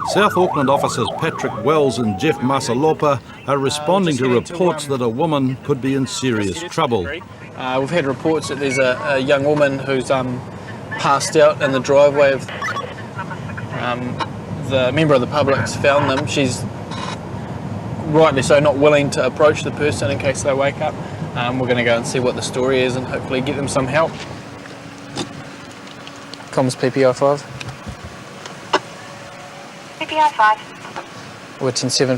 South Auckland officers Patrick Wells and Jeff Masalopa are responding to reports that a woman could be in serious trouble. We've had reports that there's a young woman who's passed out in the driveway of the member of the public's found them. She's rightly so not willing to approach the person in case they wake up. We're going to go and see what the story is and hopefully get them some help. Comms PPI 5. PPI 5. We're 10-7.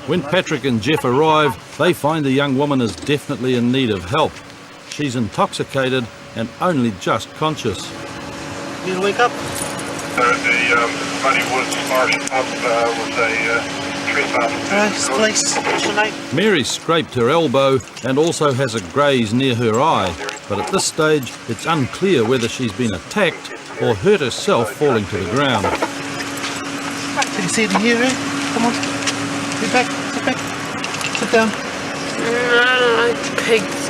When Patrick and Jeff arrive, they find the young woman is definitely in need of help. She's intoxicated and only just conscious. You wake up? The Muddy Woods Marsh Pub was a trespass. Police. What's your name? Mary scraped her elbow and also has a graze near her eye, but at this stage it's unclear whether she's been attacked or hurt herself falling to the ground. Take a seat in here, eh? Come on. Sit back. Sit down. I like pigs.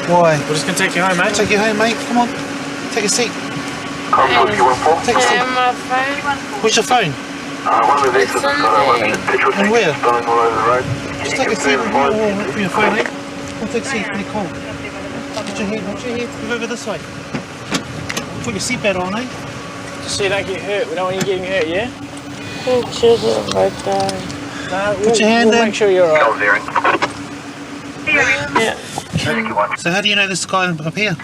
Why? We're just going to take you home, mate. Take you home, mate. Come on. Take a seat. Take a seat. My phone. Where's your phone? One of the It's on there. petrol And where? stations all over the road. Just take a seat in here for your phone, eh? Come on, take a seat. Pretty cool. Put your head. Move over this way. Put your seatbelt on, eh? Just so you don't get hurt. We don't want you getting hurt, yeah? Oh, Jesus, right there. No, Put your hand we'll in. make sure you're alright. Yeah. So how do you know this guy up here?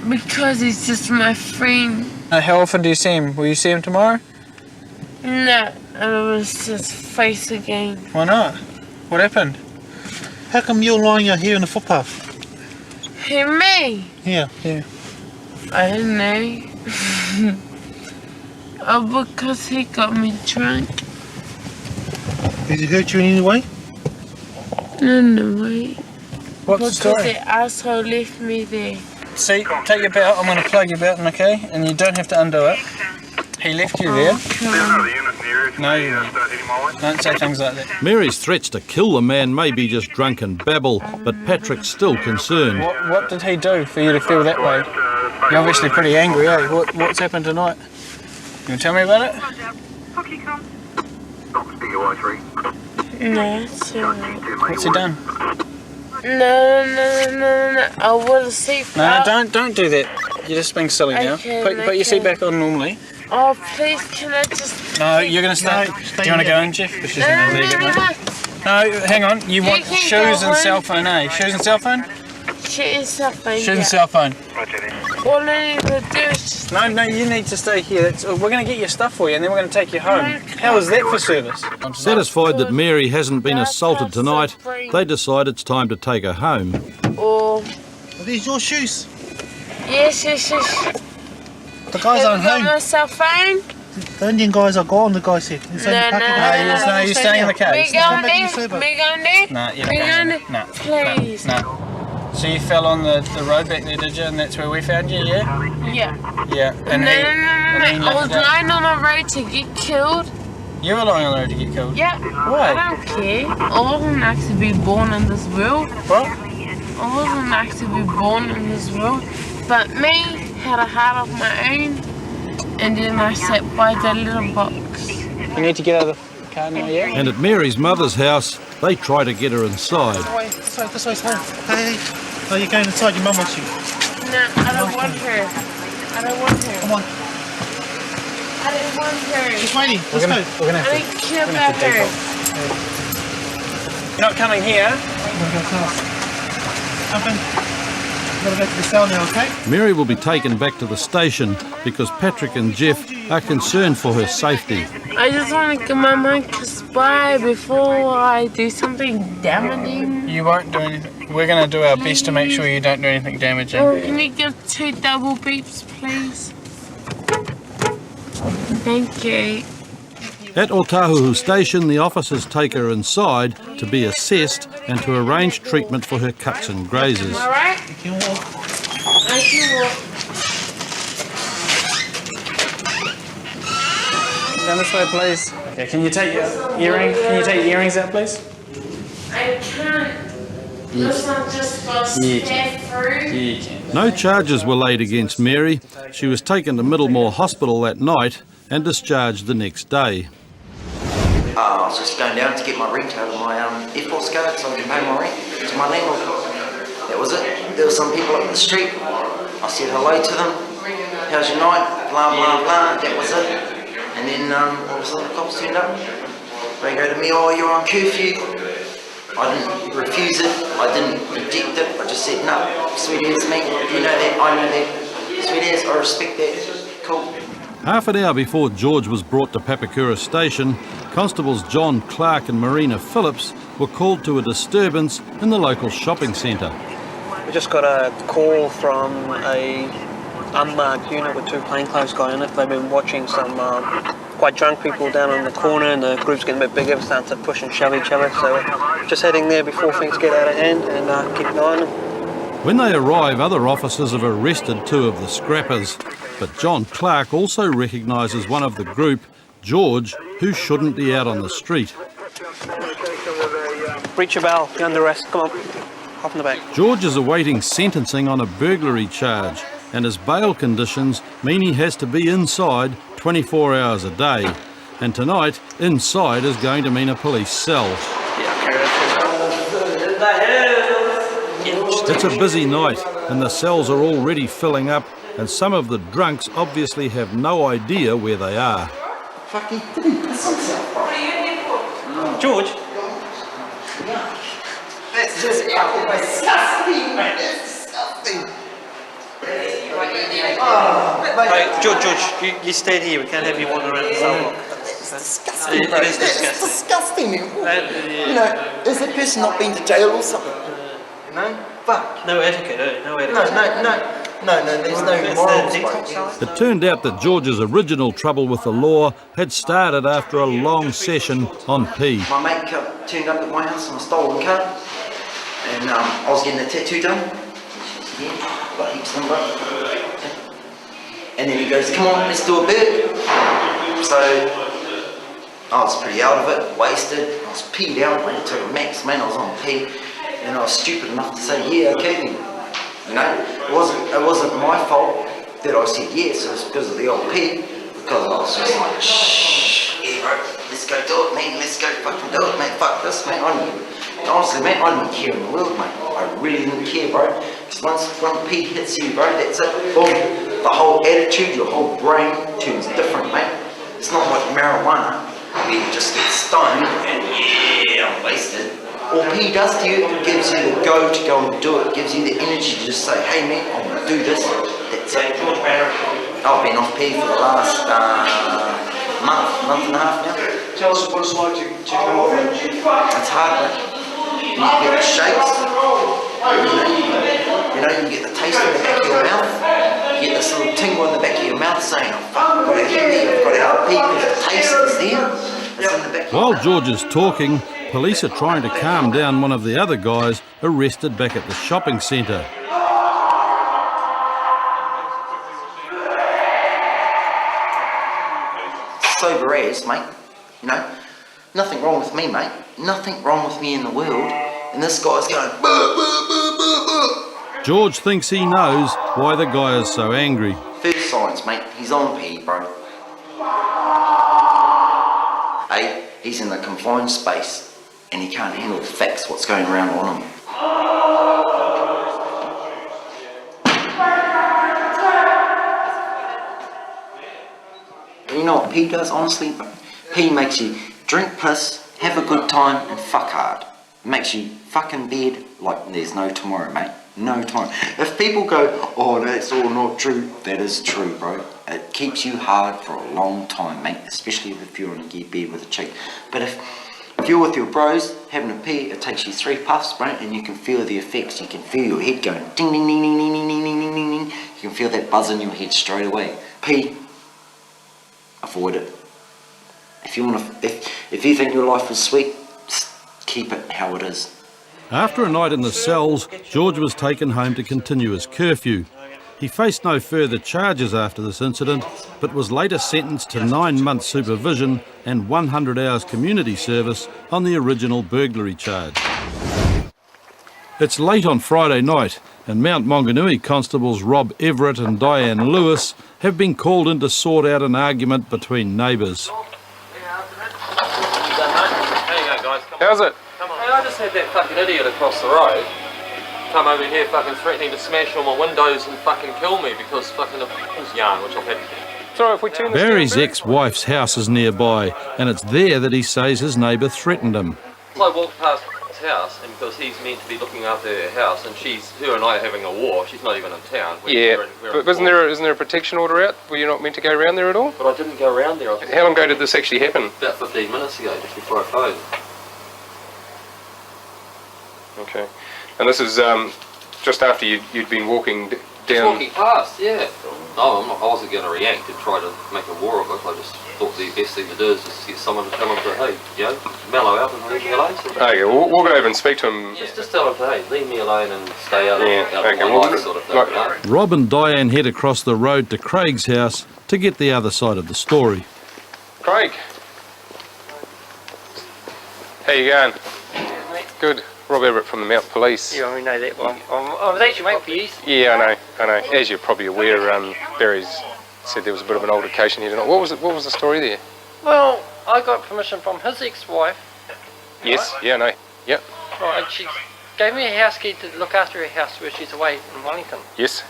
Because he's just my friend. How often do you see him? Will you see him tomorrow? No, it was just face again. Why not? What happened? How come you're lying out here in the footpath? Hey, me? Yeah. I don't know. Oh, because he got me drunk. Did he hurt you in any way? No way. What's the Because story? the asshole left me there. See, take your belt. I'm going to plug your belt in, okay? And you don't have to undo it. He left you there. No, you don't say things like that. Mary's threats to kill the man may be just drunken babble, but Patrick's still concerned. What did he do for you to feel that way? You're obviously pretty angry, eh? What's happened tonight? You want to tell me about it? No, it's alright. What's he done? No. I want to see. No, don't do that. You're just being silly now. Okay, Put your seat back on normally. Oh, please, can I just... No, you're going to stay. No, stay Do you want to here. go in, Jeff? Because she's going to leave it, mate. No, hang on. You want can shoes go and in. cell phone, eh? Shoes and cell phone? Shit is something. Shoes and cell phone. All I need to do is just... No, you need to stay here. We're going to get your stuff for you and then we're going to take you home. How is that for service? Satisfied that Mary hasn't been assaulted tonight, they decide it's time to take her home. Or... Are these your shoes? Yes. The guys Have aren't you got home. my cell phone? The Indian guys are gone, the guy said. He's only No, packing no, up. no, no, you're staying in the cage. Me come go back to your there? server. Me go there? No, you're Me not go going there? No, Please. no. So you fell on the road back there, did you? And that's where we found you, yeah? Yeah. Yeah. And No. he I was left it out. lying on the road to get killed. You were lying on the road to get killed? Yeah. Why? I don't care. I wasn't actually be born in this world. What? I wasn't actually be born in this world. But me had a heart of my own. And then I sat by the little box. You need to get out of the car now, yeah? And at Mary's mother's house, they try to get her inside. This way's home. Hey. No, you're going inside, your mum wants you. No, I don't want her. I don't want her. Come on. I don't want her. She's waiting. Let's go. We're going to I have don't care about to her. You're not coming here. I'm going to go fast. Jump in. We've got to go to the cell now, okay? Mary will be taken back to the station because Patrick and Jeff are concerned for her safety. I just want to get my mind by before I do something damaging. You won't do anything. We're going to do our best to make sure you don't do anything damaging. Oh, can you give 2 double beeps, please? Thank you. At Otahuhu Station, the officers take her inside to be assessed and to arrange treatment for her cuts and grazes. All right? You can walk. I can walk. Down this way, please. Okay, can you take your earrings out, please? I can't. This one just got stabbed through. No charges were laid against Mary. She was taken to Middlemore Hospital that night and discharged the next day. I was just going down to get my rent out of my Air Force card so I can pay my rent to my landlord. That was it. There were some people up the street. I said hello to them. How's your night? Blah, blah, blah. That was it. And then all of a sudden the cops turned up. They go to me, oh, you're on curfew. I didn't refuse it. I didn't reject it. I just said, no, sweet as mate. You know that. I know that. Sweet as, I respect that. Cool. Half an hour before George was brought to Papakura Station, Constables John Clark and Marina Phillips were called to a disturbance in the local shopping centre. We just got a call from a unmarked unit with two plainclothes guys in it. They've been watching some quite drunk people down in the corner, and the group's getting a bit bigger, starting to push and shove each other. So we're just heading there before things get out of hand and keep an eye on them. When they arrive, other officers have arrested two of the scrappers, but John Clark also recognises one of the group, George, who shouldn't be out on the street. Breach your bell, you're under arrest, come on, hop in the back. George is awaiting sentencing on a burglary charge, and his bail conditions mean he has to be inside 24 hours a day. And tonight, inside is going to mean a police cell. It's a busy night, and the cells are already filling up, and some of the drunks obviously have no idea where they are. Fucking didn't piss himself. George? That's just disgusting, man. It's disgusting. Right, George, you stayed here. We can't have you wandering around the cell block. It's disgusting, It bro. is That's disgusting. disgusting. You know, is that person not been to jail or something? You know? Fuck. No etiquette, no etiquette. No, there's no morals, bro. It turned out that George's original trouble with the law had started after a long session on P. My mate turned up at my house on a stolen car, and I was getting a tattoo done. Yeah, got heaps of them, bro. And then he goes, come on, let's do a bit. So I was pretty out of it, wasted. I was peed out, mate, to a max, man. I was on P, and I was stupid enough to say, yeah, okay then. You know, it wasn't my fault that I said yes. It was because of the old P, because I was just like, shh, yeah, bro, let's go do it, man. Let's go fucking do it, mate. Fuck this, man. Honestly, man, I didn't care in the world, mate. I really didn't care, bro. Because once one P hits you, bro, that's it. Boom. The whole attitude, your whole brain turns different, mate. It's not like marijuana, where you just get stoned and yeah, I'm wasted. All P does to you, it gives you the go to go and do it. It gives you the energy to just say, hey, man, I'm going to do this. That's it. I've been off P for the last month and a half now. Tell us what it's like to come off it. It's hard, mate. You get the shakes. You know, you get the taste in the back of your mouth. You get this little tingle in the back of your mouth saying, oh fuck, I've got to get there, I've got to help people. The taste is there. It's in the back. While George is talking, police are trying to calm down one of the other guys arrested back at the shopping centre. Sober as, mate. You know, nothing wrong with me, mate. Nothing wrong with me in the world. And this guy's going, boo, boo, boo, boo, boo. George thinks he knows why the guy is so angry. First signs, mate. He's on P, bro. Hey, he's in the confined space and he can't handle the facts, what's going around on him. You know what P does, honestly? P makes you drink piss, have a good time and fuck hard. It makes you fuck in bed like there's no tomorrow, mate. No tomorrow. If people go, oh, that's all not true, that is true, bro. It keeps you hard for a long time, mate, especially if you're in a bed with a chick. But if you're with your bros, having a pee, it takes you 3 puffs, bro, and you can feel the effects. You can feel your head going ding, ding, ding, ding, ding, ding, ding, ding, ding, ding, ding. You can feel that buzz in your head straight away. Pee, avoid it. If you think your life is sweet, just keep it how it is. After a night in the cells, George was taken home to continue his curfew. He faced no further charges after this incident, but was later sentenced to 9 months supervision and 100 hours community service on the original burglary charge. It's late on Friday night, and Mount Maunganui constables Rob Everett and Diane Lewis have been called in to sort out an argument between neighbours. How's it? Hey, I just had that fucking idiot across the road come over here fucking threatening to smash all my windows and fucking kill me because fucking the was yarn, which I've had. Sorry, if we turn this Barry's down, ex-wife's house is nearby, and it's there that he says his neighbour threatened him. I walked past his house, and because he's meant to be looking after her house, and her and I are having a war. She's not even in town. Yeah, but isn't there a protection order out? Were you not meant to go around there at all? But I didn't go around there. How long ago did this actually happen? About 15 minutes ago, just before I phoned. Okay. And this is just after you'd been walking down... Walking past, yeah. No, I wasn't going to react and try to make a war of it. I just thought the best thing to do is just get someone to tell him to, hey, mellow out and leave me alone. Sort of. Okay, we'll go over and speak to him. Just tell him to, hey, leave me alone and stay out, out okay, of my life sort of thing. Like, Rob and Diane head across the road to Craig's house to get the other side of the story. Craig. How you going? Good. Rob Everett from the Mount Police. You already know that one. I was actually waiting for you. Yeah, I know. As you're probably aware, Barry's said there was a bit of an altercation here tonight. What was the story there? Well, I got permission from his ex-wife. Yes, yeah, I know. Yep. Right, and she gave me a house key to look after her house where she's away in Wellington. Yes.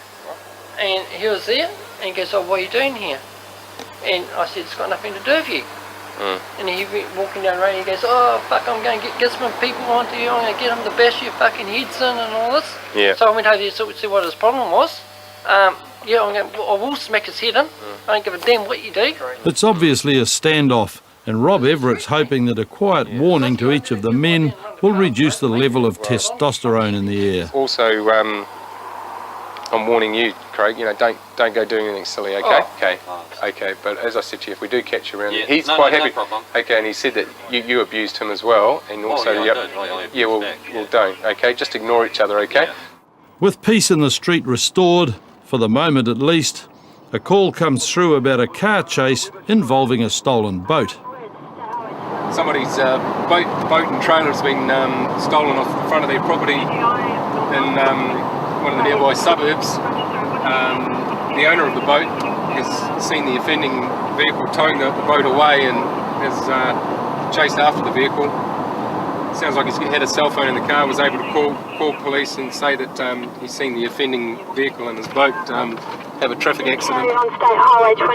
And he was there, and he goes, oh, what are you doing here? And I said, it's got nothing to do with you. And he went walking down the road and he goes, oh fuck, I'm going to get some people onto you, I'm going to get them to bash your fucking heads in and all this. Yeah. So I went over there to see what his problem was. I will smack his head in. I don't give a damn what you do. It's obviously a standoff, and Rob Everett's hoping that a quiet warning to each of the men will reduce the level of testosterone in the air. Also, I'm warning you, Craig, don't go doing anything silly, okay? Okay, but as I said to you, if we do catch you around, he's quite happy. No problem. Okay, and he said that you abused him as well, and also, don't, okay? Just ignore each other, okay? Yeah. With peace in the street restored, for the moment at least, a call comes through about a car chase involving a stolen boat. Somebody's boat and trailer has been stolen off the front of their property in one of the nearby suburbs. The owner of the boat has seen the offending vehicle towing the boat away and has chased after the vehicle. Sounds like he's had a cell phone in the car, was able to call police and say that he's seen the offending vehicle and his boat have a traffic accident. On State Highway 29,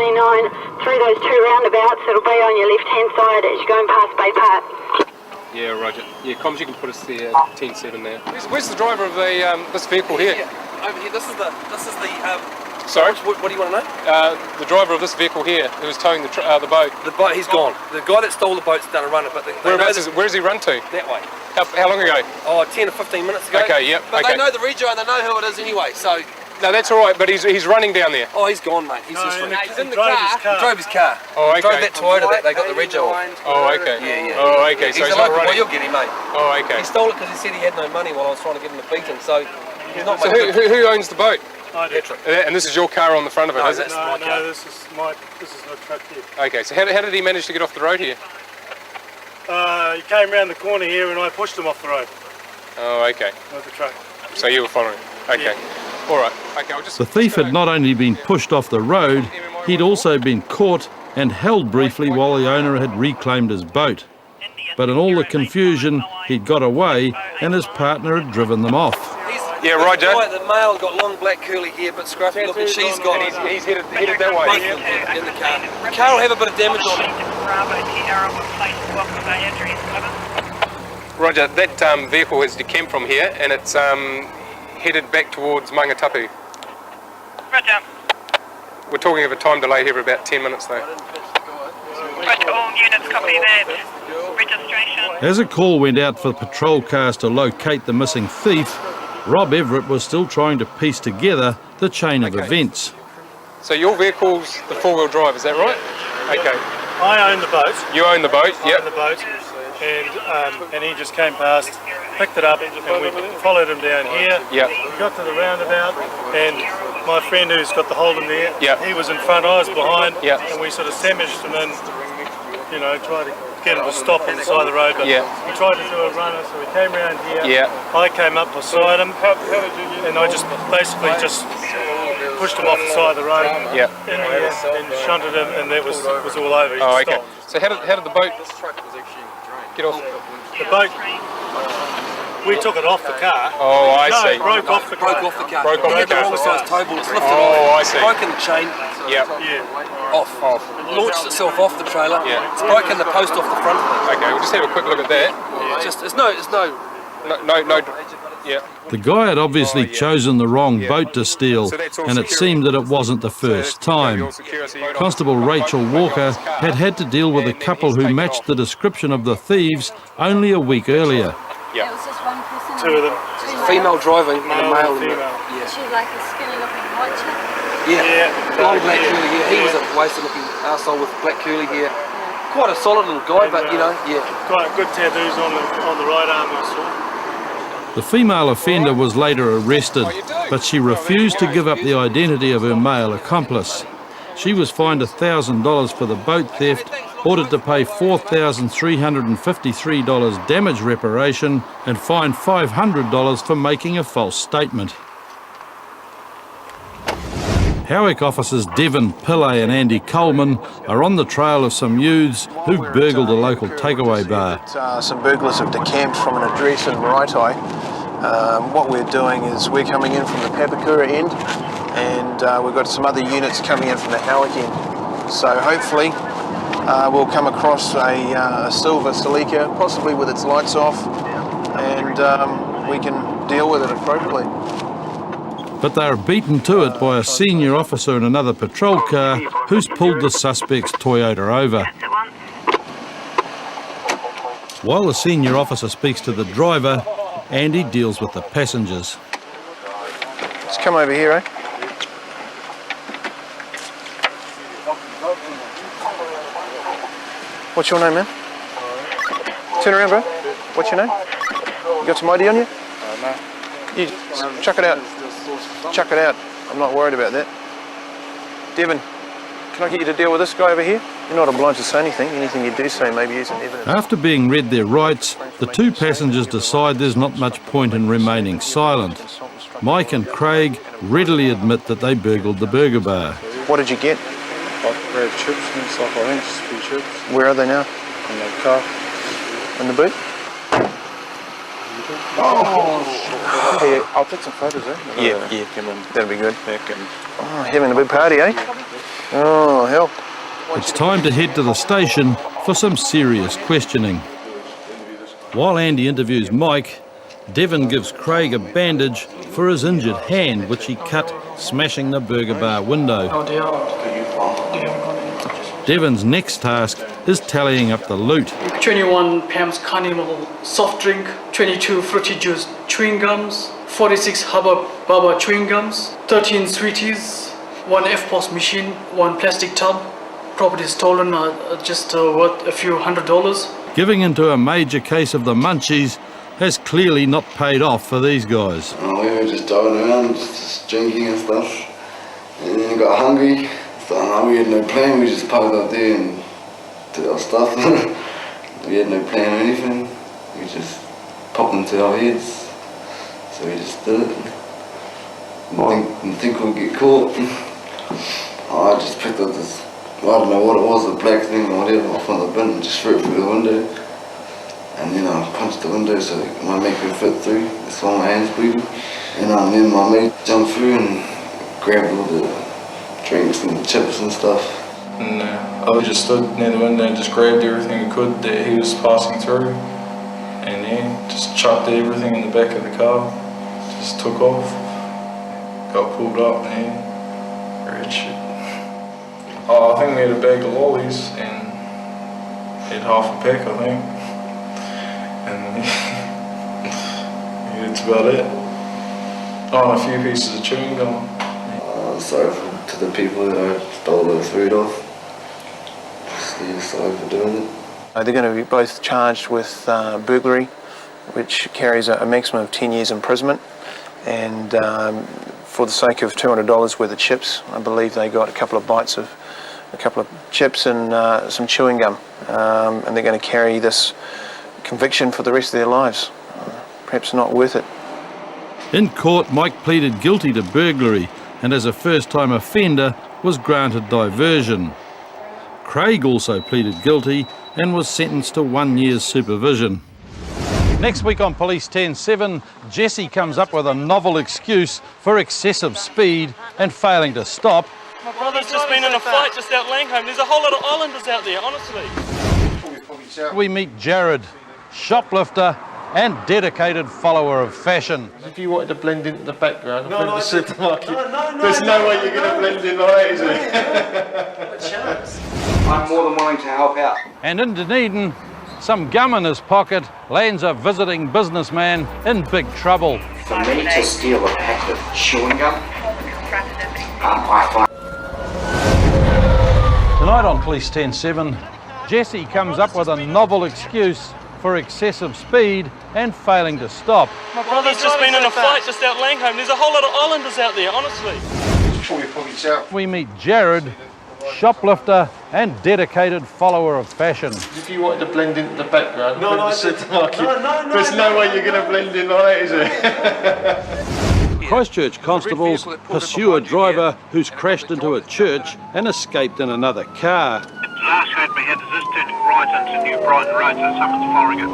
through those two roundabouts, it'll be on your left-hand side as you're going past Bay Park. Yeah, roger. Yeah, comms, you can put us there, 10-7 now. Where's the driver of this vehicle here? Over here, this is the Sorry? what do you want to know? The driver of this vehicle here, who's towing the boat. The boat, he's gone. The guy that stole the boat's done a runner, but Where's he run to? that way. How long ago? Oh, 10 or 15 minutes ago. Okay, yep, But okay. they know the rego and they know who it is anyway, so... No, that's all right, but he's running down there. Oh, he's gone, mate. He's just... He's in the car. He drove his car. Oh, He drove okay. that Toyota that they got the rego on. Oh, okay. Yeah. Oh, okay. So He's a not local boy, running. you'll get him, mate. Oh, okay. He stole it because he said he had no money while I was trying to give him a beating, so... He's not So making who owns the boat? Patrick. And this is your car on the front of it, No, is it? that's my car. this is the truck here. Okay, so how did he manage to get off the road here? He came round the corner here and I pushed him off the road Oh, okay. with the truck. So you were following. Okay. All right. Okay, I'll just... The thief had not only been pushed off the road, he'd also been caught and held briefly while the owner had reclaimed his boat. But in all the confusion, he'd got away and his partner had driven them off. Yeah, Roger. The male got long black curly hair, but scruffy looking. She's got... He's headed that way. Both of them in the car. The car will have a bit of damage on it. Roger, that vehicle has decamped from here and it's headed back towards Mangatapu. Roger. We're talking of a time delay here of about 10 minutes though. Roger, all units copy that. Registration. As a call went out for patrol cars to locate the missing thief, Rob Everett was still trying to piece together the chain of events. So your vehicle's the four-wheel drive, is that right? Okay. I own the boat. You own the boat, I yep. own the boat. And he just came past, picked it up, and we followed him down here. Yep. We got to the roundabout, and my friend who's got the Holden there, Yep. he was in front, I was behind, Yep. and we sort of sandwiched him in, tried to get him to stop on the side of the road, but Yeah. he tried to do a runner, so we came around here. Yeah. I came up beside him, and I just basically just pushed him off the side of the road Yeah. in here and shunted him, and that was all over. He Oh, just okay. stopped. So how did the boat get off? The boat, we took it off the car. Oh, I No, see. it broke off the car. Broke off the car. Broke off the car. Wrong size towable, it's lifted Oh, off. I see. Broken the chain Yeah. Yeah. off. Launched itself off the trailer. Yeah. It's broken the post off the front. Okay, we'll just have a quick look at that. It's no. No. Yeah. The guy had obviously chosen the wrong boat to steal, So that's all and it secure. seemed that it wasn't the first time. Constable Rachel Walker had to deal with a couple who matched the description of the thieves only a week earlier. Yeah. There was just one person. Two of them. Female driving and a Male male. and female. She was like a skinny looking white chick. Yeah. Long black Yeah. curly hair. He was a wasted looking arsehole with black curly hair. Quite a solid little guy, but you know, yeah. Quite good tattoos on the right arm, I saw. The female offender was later arrested, but she refused to give up the identity of her male accomplice. She was fined $1,000 for the boat theft, ordered to pay $4,353 damage reparation, and fined $500 for making a false statement. Howick officers Devon Pillay and Andy Coleman are on the trail of some youths who burgled a local takeaway bar. Some burglars have decamped from an address in Maraetai. What we're doing is we're coming in from the Papakura end, and we've got some other units coming in from the Howick end. So hopefully we'll come across a silver Celica, possibly with its lights off, and we can deal with it appropriately. But they are beaten to it by a senior officer in another patrol car who's pulled the suspect's Toyota over. While the senior officer speaks to the driver, Andy deals with the passengers. Just come over here, eh? What's your name, man? Turn around, bro. What's your name? You got some ID on you? No. You chuck it out. Chuck it out. I'm not worried about that. Devon, can I get you to deal with this guy over here? You're not obliged to say anything. Anything you do say maybe isn't evidence. After being read their rights, the two passengers decide there's not much point in remaining silent. Mike and Craig readily admit that they burgled the burger bar. What did you get? I grabbed chips and stuff, I think, just a few chips. Where are they now? In the car. In the boot? Oh! Hey, I'll take some photos, eh? Yeah. That'll be good. Back and... Oh, having a big party, eh? Oh, hell. It's time to head to the station for some serious questioning. While Andy interviews Mike, Devon gives Craig a bandage for his injured hand, which he cut smashing the burger bar window. Devon's next task is tallying up the loot. 21 Pam's Carnival soft drink, 22 Fruity Juice chewing gums, 46 Hubba Bubba chewing gums, 13 Sweeties, 1 F-Post machine, 1 plastic tub. Property stolen, just worth a few $100s. Giving into a major case of the munchies has clearly not paid off for these guys. We were just driving around, just drinking and stuff, and then got hungry. So we had no plan, we just parked up there and did our stuff. We had no plan or anything, we just popped into our heads, so we just did it. Didn't think we'd get caught. I just picked up this, I don't know what it was, a black thing or whatever, off on the bin and just threw it through the window. And then I punched the window so my mate could fit through. That's why my hand's bleeding. And then my mate jumped through and grabbed all the drinks and the chips and stuff. And I just stood near the window and just grabbed everything we could that he was passing through. And then just chucked everything in the back of the car. Just took off. Got pulled up and grabbed shit. Oh, I think we had a bag of lollies and had half a pack, I think. And yeah, that's about it. Oh, and a few pieces of chewing gum. Sorry to the people that I stole the food off. Sorry for doing it. They're going to be both charged with burglary, which carries a maximum of 10 years imprisonment. And for the sake of $200 worth of chips, I believe they got a couple of bites of a couple of chips and some chewing gum, and they're going to carry this conviction for the rest of their lives. Perhaps not worth it. In court, Mike pleaded guilty to burglary and as a first-time offender was granted diversion. Craig also pleaded guilty and was sentenced to 1 year's supervision. Next week on Police 10-7, Jesse comes up with a novel excuse for excessive speed and failing to stop. My brother's just been in a fight just out Langholm. There's a whole lot of islanders out there, honestly. We meet Jared, shoplifter and dedicated follower of fashion. If you wanted to blend into the background of the supermarket, there's no way you're going to blend in like that, is there? I'm more than willing to help out. And in Dunedin, some gum in his pocket lands a visiting businessman in big trouble. For me to steal a packet of chewing gum, I find... Tonight on Police 10-7, Jesse comes up with a novel excuse for excessive speed and failing to stop. My brother's just been in a fight just out Langholm. There's a whole lot of islanders out there, honestly. We meet Jared, shoplifter and dedicated follower of fashion. If you wanted to blend into the background of the supermarket, there's no way you're going to blend in like that, is there? Christchurch constables pursue a driver who's crashed into a church and escaped in another car. Last heard we had this turning right into New Brighton Road, so someone's following it.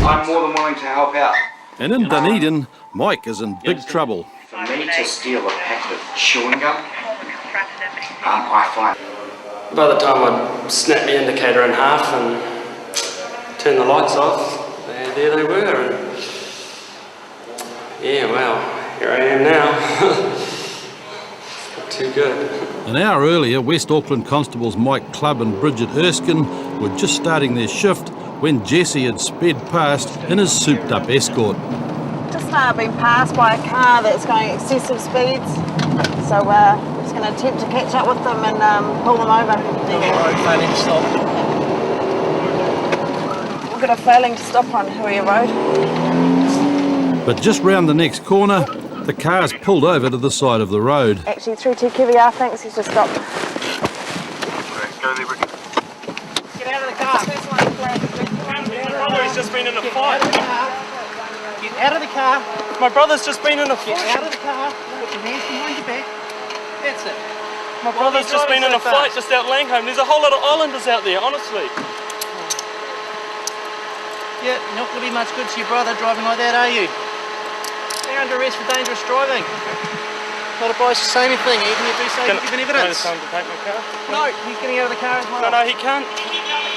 I'm more than willing to help out. And in Dunedin, Mike is in big trouble. For me to steal a packet of chewing gum, I find... By the time I snapped the indicator in half and turned the lights off, there they were. And yeah, well, here I am now. Not too good. An hour earlier, West Auckland constables Mike Clubb and Bridget Erskine were just starting their shift when Jesse had sped past in his souped-up Escort. Just been passed by a car that's going excessive speeds, so we're just going to attempt to catch up with them and pull them over. Failing to stop. We've got a failing to stop on Huia Road. But just round the next corner, the car's pulled over to the side of the road. Actually, through to KVR, thanks, he's just stopped. Go there, Ricky. Get out of the car. My brother's just been in a fight. Get out of the car. My brother's just been in a fight. Get out of the car. Put your hands behind your back. That's it. My brother's just been in a fight just out Langholm. There's a whole lot of islanders out there, honestly. Yeah, you're not going to be much good to your brother driving like that, are you? You're under arrest for dangerous driving. Not advised to say anything, even if you say you've given evidence. Can I tell him to take my car? No, he's getting out of the car as well. No, he can't.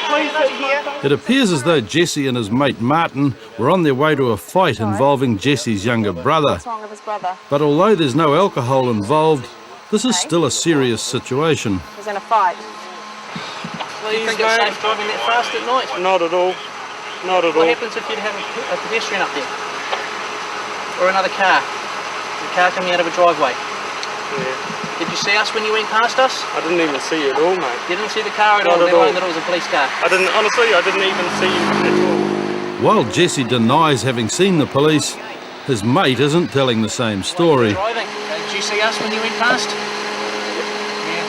Please sit here. It appears as though Jesse and his mate Martin were on their way to a fight involving Jesse's younger brother. What's wrong with his brother? But although there's no alcohol involved, this is still a serious situation. He's in a fight. Please, you think it's safe driving that fast at night? Not at all. Not at all. What happens if you'd have a pedestrian up there? Or another car? A car coming out of a driveway? Yeah. Did you see us when you went past us? I didn't even see you at all, mate. You didn't see the car at all, Not at never all. mind that it was a police car? Honestly, I didn't even see you at all. While Jesse denies having seen the police, his mate isn't telling the same story. Driving. Did you see us when you went past? Yeah.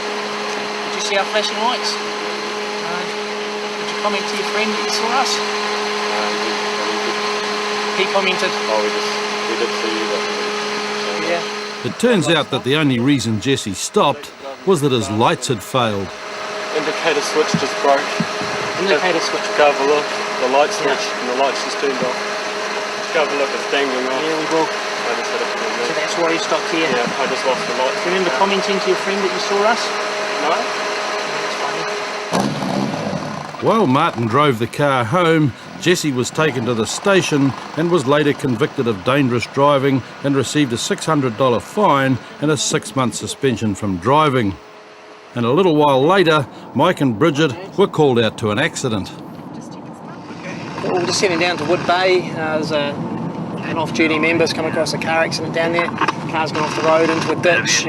Did you see our flashing lights? No. Did you comment to your friend that you saw us? He commented. Oh, we did see you, but... Yeah. It turns out that the only reason Jesse stopped was that his lights had failed. Indicator switch just broke. Indicator switch? Go have a look. The light switch and the lights just turned off. Go have a look, it's dangling off. Yeah, we will. I just had it for a minute. So that's why you stopped here? Yeah, I just lost the lights. Remember commenting to your friend that you saw us? No. While Martin drove the car home, Jesse was taken to the station and was later convicted of dangerous driving and received a $600 fine and a 6-month suspension from driving. And a little while later, Mike and Bridget were called out to an accident. We're just heading down to Wood Bay. There's an off-duty member's come across a car accident down there. The car's gone off the road into a ditch.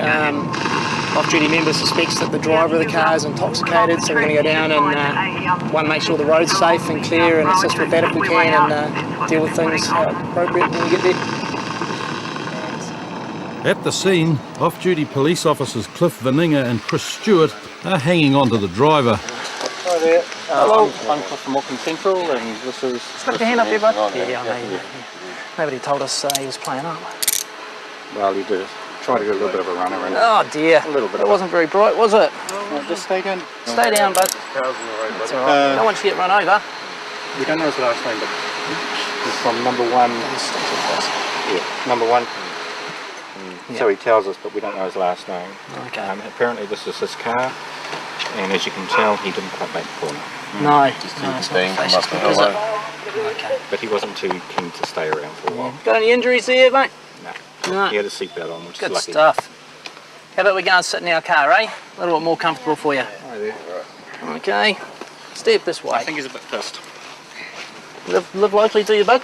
Off-duty member suspects that the driver of the car is intoxicated, so we're going to go down and make sure the road's safe and clear and assist with that if we can and deal with things appropriate when we get there. At the scene, off-duty police officers Cliff Veninga and Chris Stewart are hanging on to the driver. Hi there. Hello. I'm Cliff from Auckland Central, and this is... Stick your hand up there, bud. Yeah, I know. Nobody told us he was playing up. Well, you did. Try to get a little bit of a runner in. Oh dear. A little bit. It wasn't very bright, was it? Just stay down. Stay down, bud. That's all right. No one should get run over. We don't know his last name, but he's from number 1. Yeah, number 1. So he tells us, but we don't know his last name. Okay. Apparently this is his car, and as you can tell, he didn't quite make the corner. No. Just no, it's not fascist, is it? Okay. But he wasn't too keen to stay around for a while. Got any injuries there, mate? No. He had a seatbelt on, which Good is lucky. stuff. How about we go and sit in our car, eh? A little bit more comfortable for you. Hi there. Okay. Step this way. I think he's a bit pissed. Live locally, do you, bud?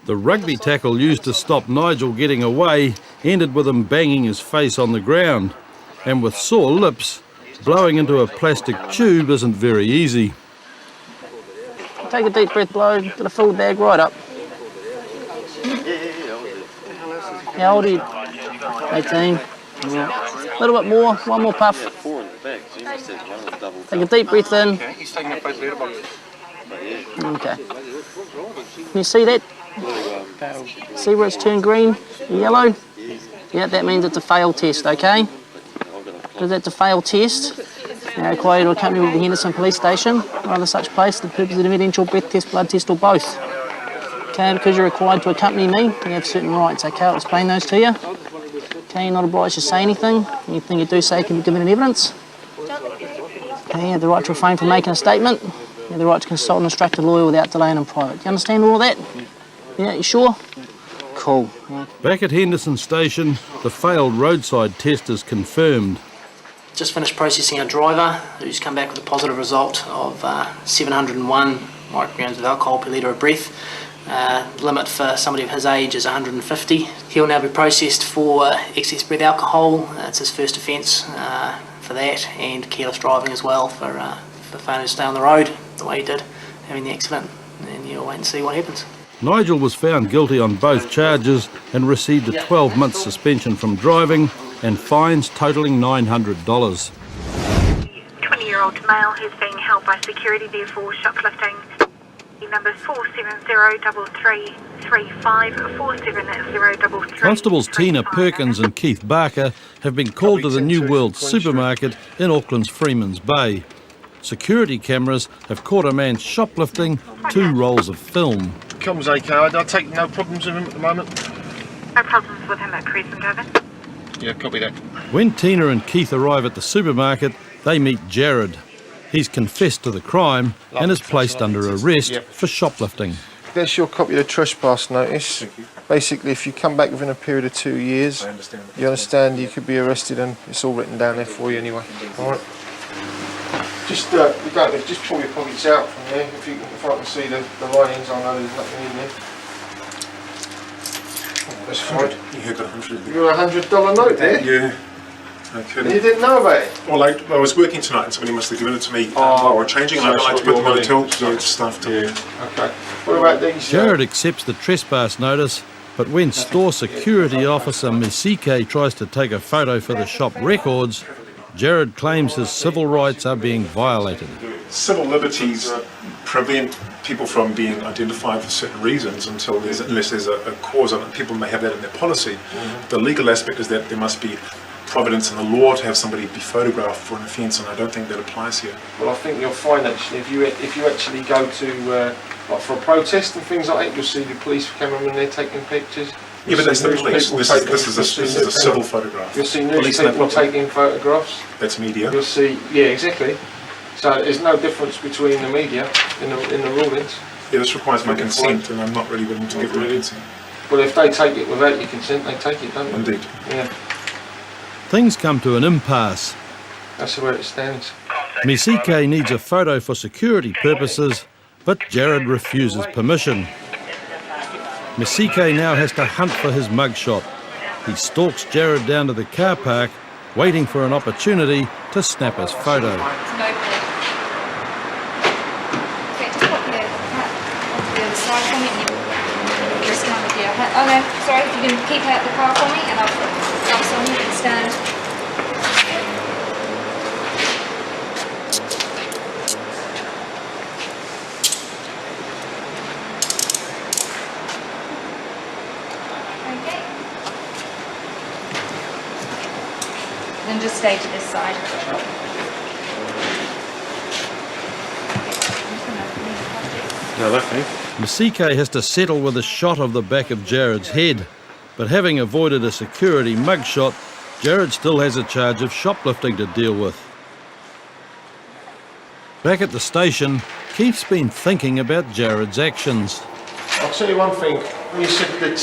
The rugby tackle used to stop Nigel getting away ended with him banging his face on the ground. And with sore lips, blowing into a plastic tube isn't very easy. Take a deep breath, blow, get a full bag right up. How old are you? 18. A little bit more, one more puff. Take a deep breath in. He's taking up both letterboxes. Okay. Can you see that? See where it's turned green, yellow? Yeah, that means it's a failed test, okay? Because that's a failed test. You're required to accompany with the Henderson Police Station or other such place for the purpose of an evidential breath test, blood test or both. Okay, because you're required to accompany me, you have certain rights, okay? I'll explain those to you. Okay, you're not obliged to say anything. Anything you do say can be given in evidence. Okay, you have the right to refrain from making a statement. You have the right to consult an instructed lawyer without delay and in private. Do you understand all that? Yeah, you sure? Cool. Yeah. Back at Henderson Station, the failed roadside test is confirmed. Just finished processing a driver who's come back with a positive result of 701 micrograms of alcohol per litre of breath. Limit for somebody of his age is 150. He'll now be processed for excess breath alcohol. It's his first offence for that, and careless driving as well for failing to stay on the road the way he did, having the accident. And you'll wait and see what happens. Nigel was found guilty on both charges and received a 12-month suspension from driving and fines totalling $900. 20-year-old male who's being held by security there for shoplifting. Number 4703335 Constables Tina Perkins and Keith Barker have been called to the New World supermarket in Auckland's Freeman's Bay. Security cameras have caught a man shoplifting 2 rolls of film. Comes okay, I take no problems with him at the moment. No problems with him at present, over. Yeah, copy that. When Tina and Keith arrive at the supermarket, they meet Jared. He's confessed to the crime and is placed under arrest for shoplifting. That's your copy of the trespass notice. Basically, if you come back within a period of 2 years, you understand you could be arrested, and it's all written down there for you anyway. All right. Just just pull your pockets out from there. If I can see the linings, I know there's nothing in there. That's fine. You got $100. You got $100 note there? Yeah. Okay. You didn't know about it? Well, I was working tonight and somebody must have given it to me while we're changing, and I'd like to put them on the till stuff to Okay. What about these? Jared accepts the trespass notice, but when store security officer Misike tries to take a photo for the shop records, Jared claims his civil rights are being violated. Civil liberties prevent people from being identified for certain reasons unless there's a cause, and people may have that in their policy. The legal aspect is that there must be providence in the law to have somebody be photographed for an offence, and I don't think that applies here. Well, I think you'll find actually if you actually go to like for a protest and things like that, you'll see the police cameramen there taking pictures. Yeah, but that's the police. This is a civil photograph. You'll see news people taking photographs. That's media. You'll see, yeah, exactly. So there's no difference between the media in the rulings. Yeah, this requires my consent, and I'm not really willing to give my consent. Well, if they take it without your consent, they take it, don't they? Indeed. Yeah. Things come to an impasse. That's the way it stands. Misike needs a photo for security purposes, but Jared refuses permission. Misike now has to hunt for his mugshot. He stalks Jared down to the car park, waiting for an opportunity to snap his photo. Oh no, sorry, you can keep out the car for me and I'll put gloves on you and stand. Okay. Then just stay to this side. No, that's me. Masike has to settle with a shot of the back of Jared's head, but having avoided a security mugshot, Jared still has a charge of shoplifting to deal with. Back at the station, Keith's been thinking about Jared's actions. I'll tell you one thing. When you said that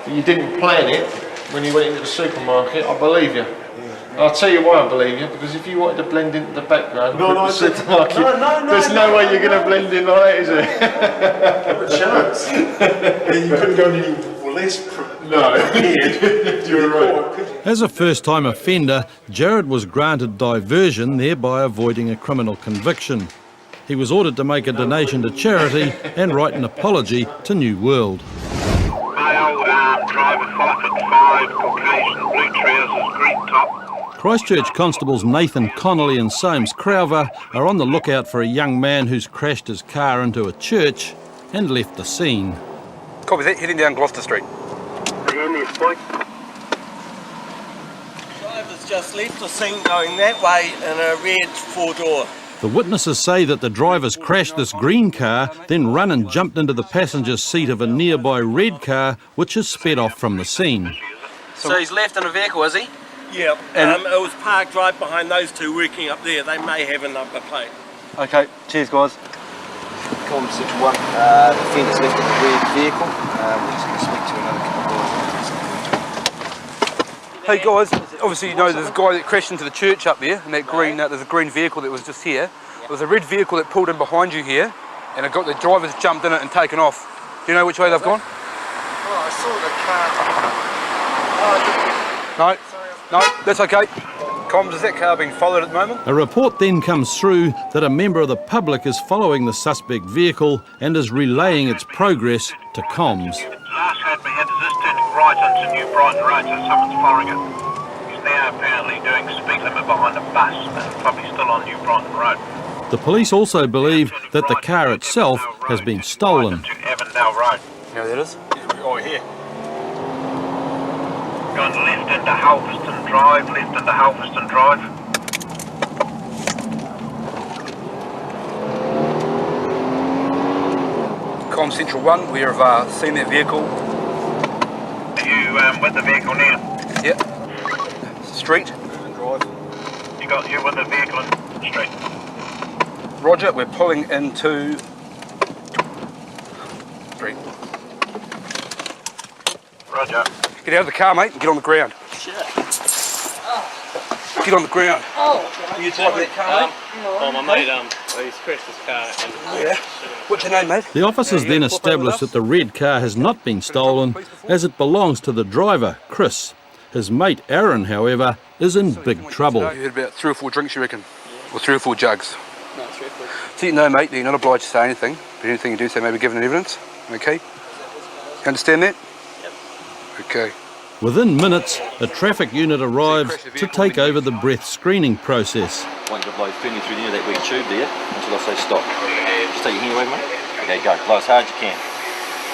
you didn't plan it when you went into the supermarket, I believe you. I'll tell you why I believe you, because if you wanted to blend into the background of the supermarket, there's no way you're going to blend in like that, is there? Chance. You couldn't go any less. No. You're right. As a first-time offender, Jared was granted diversion, thereby avoiding a criminal conviction. He was ordered to make a donation to charity and write an apology to New World. Male, driver 5'5", Caucasian, blue trousers, green top. Christchurch constables Nathan Connolly and Soames Crowver are on the lookout for a young man who's crashed his car into a church and left the scene. Copy that, heading down Gloucester Street. Driver's just left the scene going that way in a red four-door. The witnesses say that the drivers crashed this green car, then run and jumped into the passenger's seat of a nearby red car, which has sped off from the scene. So he's left in a vehicle, is he? Yeah, it was parked right behind those two working up there. They may have a number plate. Okay, cheers guys. Column 61, the defendant's left in the red vehicle. We're just going to speak to another couple of guys. Hey guys, obviously you know there's a guy that crashed into the church up there, and that green, there's a green vehicle that was just here. There was a red vehicle that pulled in behind you here, and the drivers jumped in it and taken off. Do you know which way they've gone? Oh, I saw the car. No, that's okay. Comms, is that car being followed at the moment? A report then comes through that a member of the public is following the suspect vehicle and is relaying its progress to comms. Last heard we had this turning right onto New Brighton Road, so someone's following it. He's now apparently doing speed limit behind a bus and probably still on New Brighton Road. The police also believe that the car itself has been stolen. To Avondale Road. You know where that is? Oh, here. Gone left into Halverston Drive, left into Halverston Drive. Com Central 1, we have seen that vehicle. Are you with the vehicle now? Yep. Street. You with the vehicle in the street? Roger, we're pulling into street. Roger. Get out of the car, mate, and get on the ground. Shit. Get on the ground. Oh, you drive that car, mate? Oh, my mate, he's crashed his car. Yeah. What's your name, mate? The officers then establish that the red car has not been stolen, as it belongs to the driver, Chris. His mate, Aaron, however, is in big trouble. You had about 3 or 4 drinks, you reckon? Or 3 or 4 jugs? No, 3 or 4. So you know, mate, you're not obliged to say anything, but anything you do say may be given in evidence, okay? You understand that? Yep. Okay. Within minutes, a traffic unit arrives to take over the breath screening process. I want you to blow firmly through the end of that red tube there until I say stop. Just take your hand away, mate. Okay, go. Blow as hard as you can.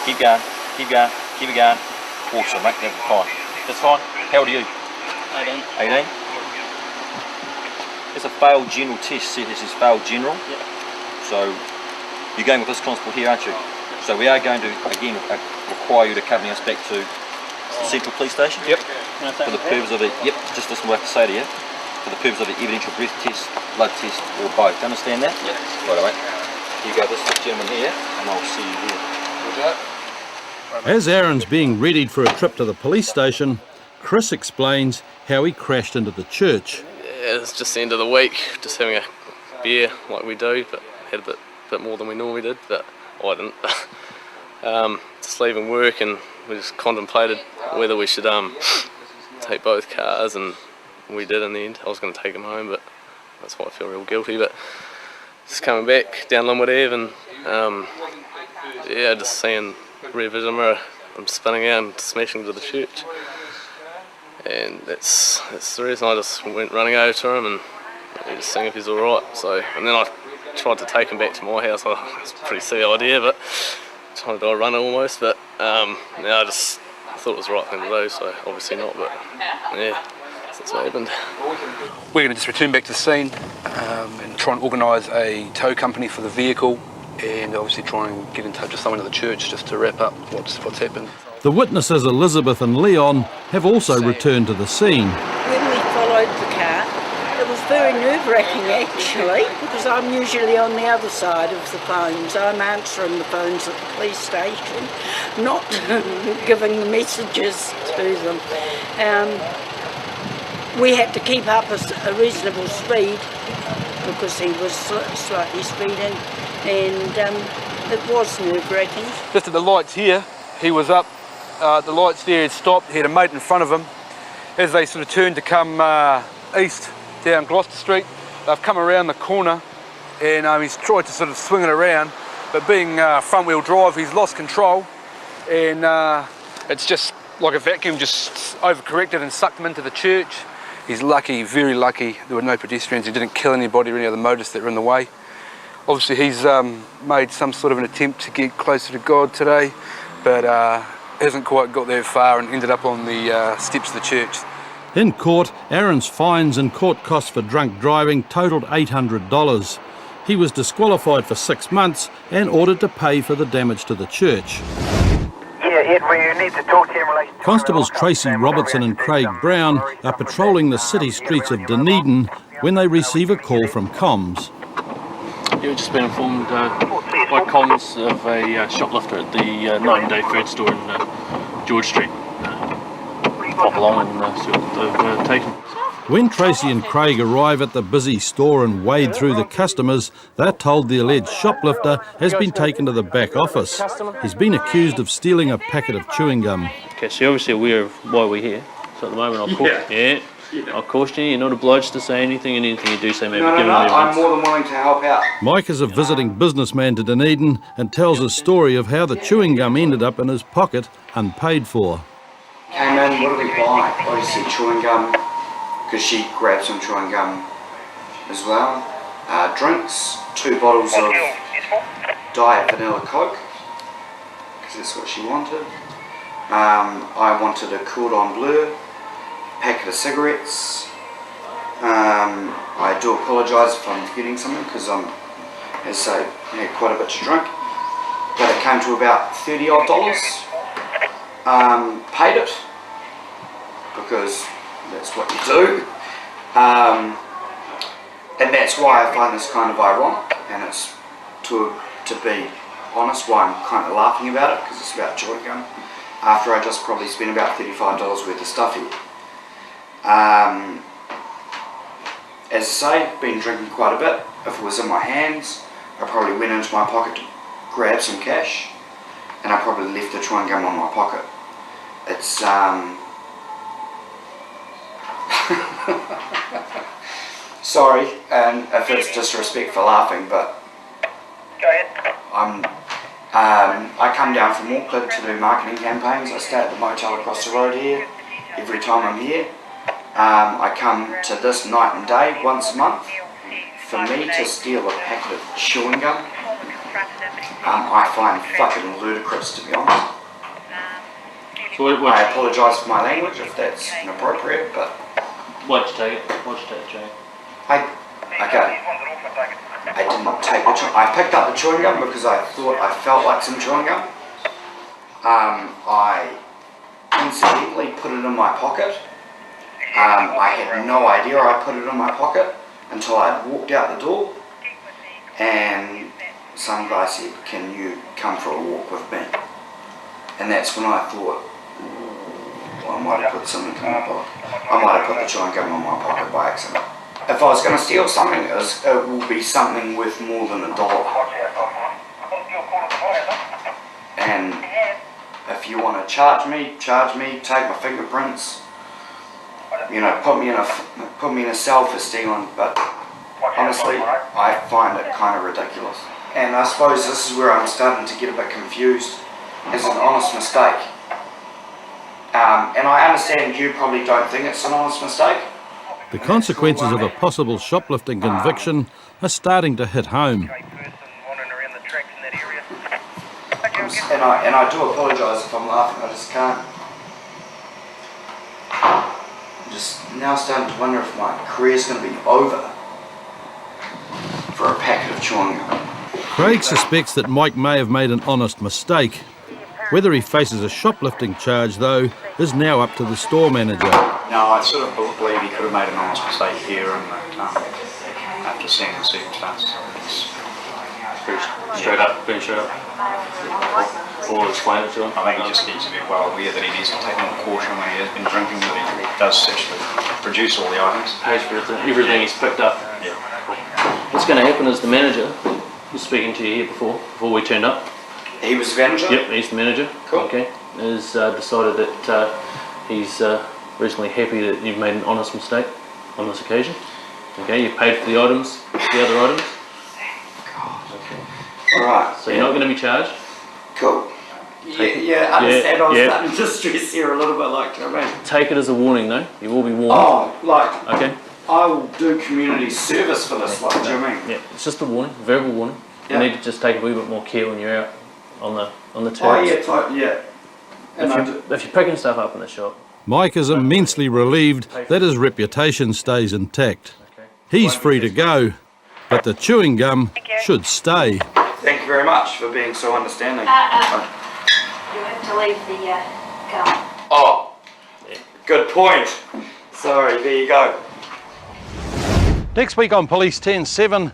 Keep going, keep going, keep it going. Awesome, mate. That's fine. That's fine. How old are you? 18. 18? It's a failed general test. See, this is failed general. Yep. So, you're going with this constable here, aren't you? Yep. So we are going to, again, require you to accompany us back to Central Police Station. Yep. For the purpose of it, yep, just listen to what I have to say to you. For the purpose of the evidential breath test, blood test, or both. Understand that? Yep. Right, mate. You go this gentleman here, and I'll see you there. As Aaron's being readied for a trip to the police station, Chris explains how he crashed into the church. Yeah, it's just the end of the week, just having a beer like we do, but had a bit more than we normally did, but I didn't. Just leaving work, and we just contemplated whether we should take both cars, and we did in the end. I was going to take them home, but that's why I feel real guilty. But just coming back down Linwood Ave, and yeah, just seeing rear vision mirror, him spinning out and smashing into the church. And that's the reason I just went running over to him and just seeing if he's alright. So, and then I tried to take him back to my house. It's a pretty silly idea, but trying to do a run almost. But I thought it was the right thing to do, so obviously not. But yeah, that's what happened. We're going to just return back to the scene and try and organise a tow company for the vehicle, and obviously try and get in touch with someone at the church just to wrap up what's happened. The witnesses Elizabeth and Leon have also returned to the scene. When we followed the car, it was very nerve-wracking actually, because I'm usually on the other side of the phones. I'm answering the phones at the police station, not giving the messages to them. We had to keep up a reasonable speed because he was slightly speeding, and it was nerve-wracking. Just at the lights here, he was up. The lights there had stopped. He had a mate in front of him. As they sort of turned to come east down Gloucester Street, they've come around the corner, and he's tried to sort of swing it around, but being front-wheel drive, he's lost control, and it's just like a vacuum just overcorrected and sucked him into the church. He's lucky, very lucky, there were no pedestrians. He didn't kill anybody or any other motorists that were in the way. Obviously he's made some sort of an attempt to get closer to God today, but hasn't quite got that far and ended up on the steps of the church. In court, Aaron's fines and court costs for drunk driving totalled $800. He was disqualified for 6 months and ordered to pay for the damage to the church. We need to talk to you in relation to Constables Tracy Robertson and Craig Brown are patrolling the city streets of Dunedin when they receive a call from Comms. You've just been informed by comms of a shoplifter at the Night and Day food store in George Street. Pop along and see what they've taken. When Tracy and Craig arrive at the busy store and wade through the customers, they're told the alleged shoplifter has been taken to the back office. He's been accused of stealing a packet of chewing gum. Okay, so you're obviously aware of why we're here. So at the moment I'll caution you, you're not obliged to say anything, and anything you do say maybe given the evidence. I'm more than willing to help out. Mike is a visiting businessman to Dunedin and tells a story of how the chewing gum ended up in his pocket unpaid for. Came in, what did we buy? Obviously chewing gum, because she grabbed some chewing gum as well. Drinks, 2 bottles of Diet Vanilla Coke, because that's what she wanted. I wanted a Cordon Bleu, packet of cigarettes. I do apologise if I'm forgetting something, because I'm, as I say, had quite a bit to drink. But it came to about $30 odd. Paid it, because that's what you do. And that's why I find this kind of ironic, and it's, to be honest, why I'm kind of laughing about it, because it's about chewing gum, after I just probably spent about $35 worth of stuff here. As I say, been drinking quite a bit. If it was in my hands, I probably went into my pocket to grab some cash, and I probably left the chewing gum on my pocket. It's sorry, and if it's disrespect for laughing, but I come down from Auckland to do marketing campaigns. I stay at the motel across the road here every time I'm here. I come to this Night and Day once a month. For me to steal a packet of chewing gum, I find fucking ludicrous, to be honest. I apologise for my language if that's inappropriate, but... Why'd you take it? Why'd you take the chewing? I didn't take the chewing. I picked up the chewing gum because I thought I felt like some chewing gum. I incidentally put it in my pocket. I had no idea I put it in my pocket until I walked out the door, and some guy said, "Can you come for a walk with me?" And that's when I thought, well, I might have put something in my pocket. I might have put the chewing gum in my pocket by accident. If I was going to steal something, it will be something worth more than $1. And if you want to charge me, take my fingerprints, you know, put me in a cell for stealing, but honestly, I find it kind of ridiculous. And I suppose this is where I'm starting to get a bit confused. As an honest mistake, And I understand you probably don't think it's an honest mistake. The consequences of a possible shoplifting conviction are starting to hit home. And I do apologise if I'm laughing, I just can't. I'm just now starting to wonder if my career's going to be over for a packet of chewing gum. Craig suspects that Mike may have made an honest mistake. Whether he faces a shoplifting charge, though, is now up to the store manager. No, I sort of believe he could have made an honest mistake here, and after seeing the circumstances, it's Pretty straight up. Or explain it to him. I think he just needs to be well aware that he needs to take more caution when he has been drinking, that he does actually produce all the items. Pays for everything he's picked up. Yeah. What's going to happen is the manager was speaking to you here before we turned up. He was the manager? Yep, he's the manager. Cool. Okay. Has decided that he's reasonably happy that you've made an honest mistake on this occasion. Okay, you've paid for the items, the other items. Alright. So you're not going to be charged. Cool. Yeah, I understand. I was starting to stress here a little bit, like, do you know what I mean? Take it as a warning, though. You will be warned. Oh, like, okay. I will do community service for this, like, do you know what I mean? Yeah, it's just a warning, verbal warning. Yeah. You need to just take a wee bit more care when you're out on the turf. Oh, yeah, yeah. And If you're picking stuff up in the shop. Mike is immensely relieved that his reputation stays intact. He's free to go, but the chewing gum should stay. Thank you very much for being so understanding. You have to leave the gum. Oh, good point. Sorry, there you go. Next week on Police 10-7,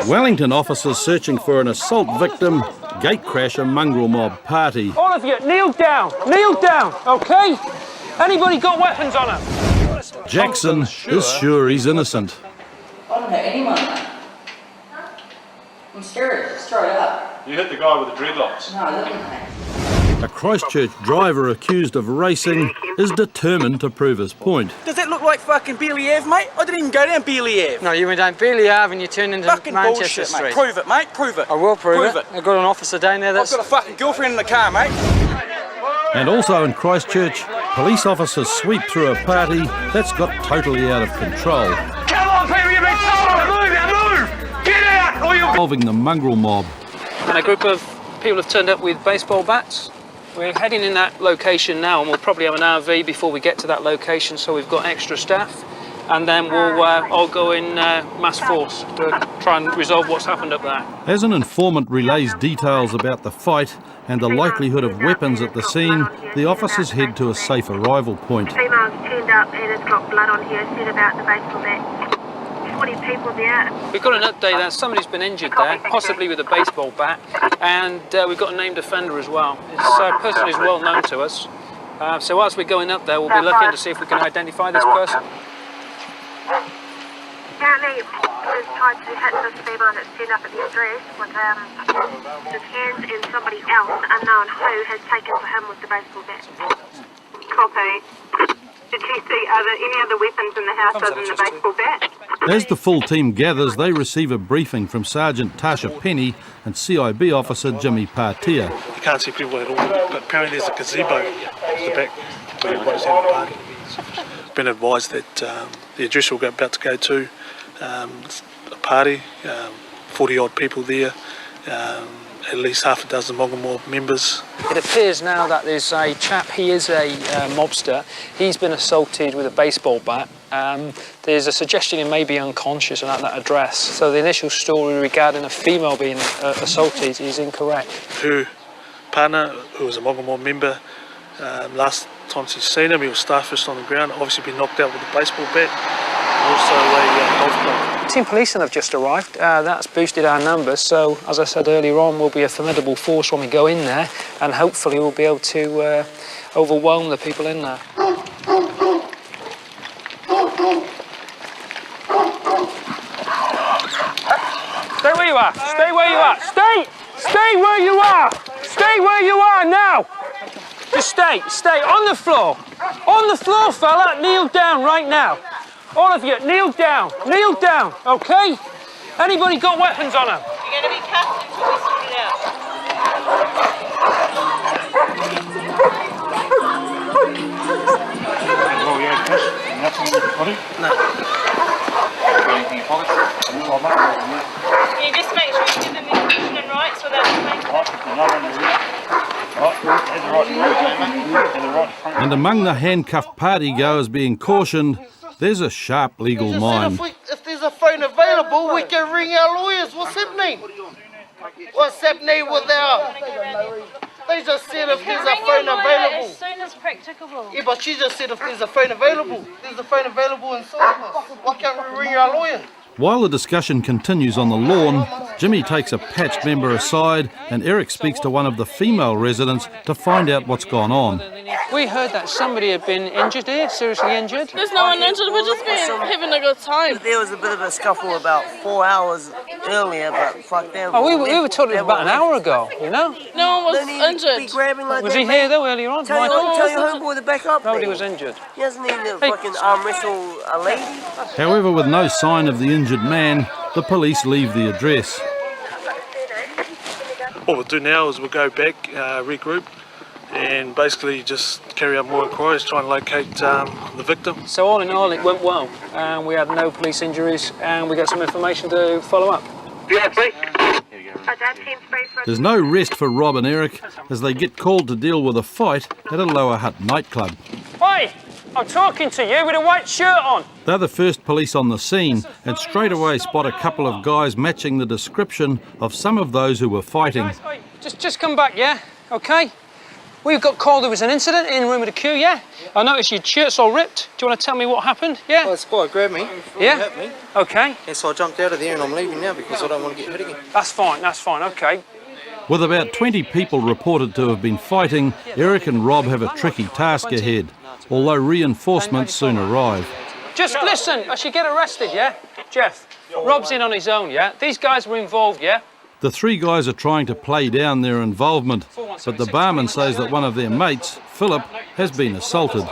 Wellington officers searching for an assault victim, gatecrasher mongrel mob party. All of you, kneel down, okay? Anybody got weapons on them? Jackson is sure he's innocent. I don't hurt anyone, mate. I'm serious, straight up. You hit the guy with the dreadlocks. No, I didn't, mate. A Christchurch driver accused of racing is determined to prove his point. Does that look like fucking Believ, mate? I didn't even go down Believ. No, you went down Believ and you turned into fucking Manchester bullshit, Street. Mate. Prove it, mate. Prove it. I will prove it. I've got an officer down there that's... I've got a fucking girlfriend in the car, mate. And also in Christchurch, police officers sweep through a party that's got totally out of control. Come on, people, you've been told to move. Get out, or you'll... Involving the mongrel mob. And a group of people have turned up with baseball bats. We're heading in that location now, and we'll probably have an RV before we get to that location, so we've got extra staff. And then we'll all go in mass force to try and resolve what's happened up there. As an informant relays details about the fight and the likelihood of weapons at the scene, the officers head to a safe arrival point. Female's turned up and it's got blood on her, said about the baseball bat. 20 people there. We've got an update that somebody's been injured there, possibly with a baseball bat, and we've got a named offender as well. It's a person who's well known to us. So whilst we're going up there, we'll be looking to see if we can identify this person. Apparently, he was tried to hit this female that's turned up at the address with his hands, and somebody else, unknown who, has taken for him with the baseball bat. Copy. Did you see any other weapons in the house other than the baseball bat? As the full team gathers, they receive a briefing from Sergeant Tasha Penny and CIB officer Jimmy Partia. You can't see people at all, but apparently there's a gazebo at the back where everybody's having a party. Been advised that the address we're about to go to, a party, 40 odd people there, at least half a dozen Mongrel members. It appears now that there's a chap, he is a mobster, he's been assaulted with a baseball bat. There's a suggestion he may be unconscious and at that address, so the initial story regarding a female being assaulted is incorrect. Her partner, who was a Mongrel member, last time she's seen him, he was starfished on the ground, obviously been knocked out with a baseball bat, and also a golf club. Team policing have just arrived. That's boosted our numbers, so as I said earlier on, we'll be a formidable force when we go in there, and hopefully we'll be able to overwhelm the people in there. Stay where you are. Stay where you are. Stay where you are. Stay where you are now. Just stay on the floor. On the floor, fella. Kneel down right now. All of you, kneel down, okay? Anybody got weapons on them? You're going to be cuffed until we sort it out. Nothing in your body? No. Anything in your pocket? Can you just make sure you give them the information and rights without making And among the handcuffed partygoers being cautioned, there's a sharp legal mind. If there's a phone available, we can ring our lawyers. What's happening? What's happening with our... They just said if there's a phone available. As soon as practicable. Yeah, but she just said if there's a phone available. There's a phone available inside us. Why can't we ring our lawyer? While the discussion continues on the lawn, Jimmy takes a patched member aside and Eric speaks to one of the female residents to find out what's gone on. We heard that somebody had been injured here, seriously injured. There's no one injured, we're just having a good time. There was a bit of a scuffle about 4 hours earlier, but fuck that. Oh, we were told it was about an hour ago, you know? No one was injured. Was he here though earlier on? Tell your homeboy to back up. Nobody was injured. He doesn't need to fucking arm wrestle a lady. However, with no sign of the injured man, the police leave the address. What we'll do now is we'll go back, regroup, and basically just carry out more inquiries, try and locate the victim. So all in all, it went well. We had no police injuries, and we got some information to follow up. There's no rest for Rob and Eric as they get called to deal with a fight at a Lower Hutt nightclub. Hey, I'm talking to you with a white shirt on. They're the first police on the scene and straight away spot a couple of guys matching the description of some of those who were fighting. Just come back, yeah? Okay? We got called there was an incident in room of the queue, yeah? I noticed your shirt's all ripped. Do you want to tell me what happened? Yeah? Well, the squad grabbed me. Yeah? Hit me. Okay. Yeah, so I jumped out of there and I'm leaving now because I don't want to get hit again. That's fine, okay. With about 20 people reported to have been fighting, Eric and Rob have a tricky task ahead, although reinforcements soon arrive. Just listen, I should get arrested, yeah? Jeff, Rob's in on his own, yeah? These guys were involved, yeah? The three guys are trying to play down their involvement, but the barman says that one of their mates, Philip, has been assaulted.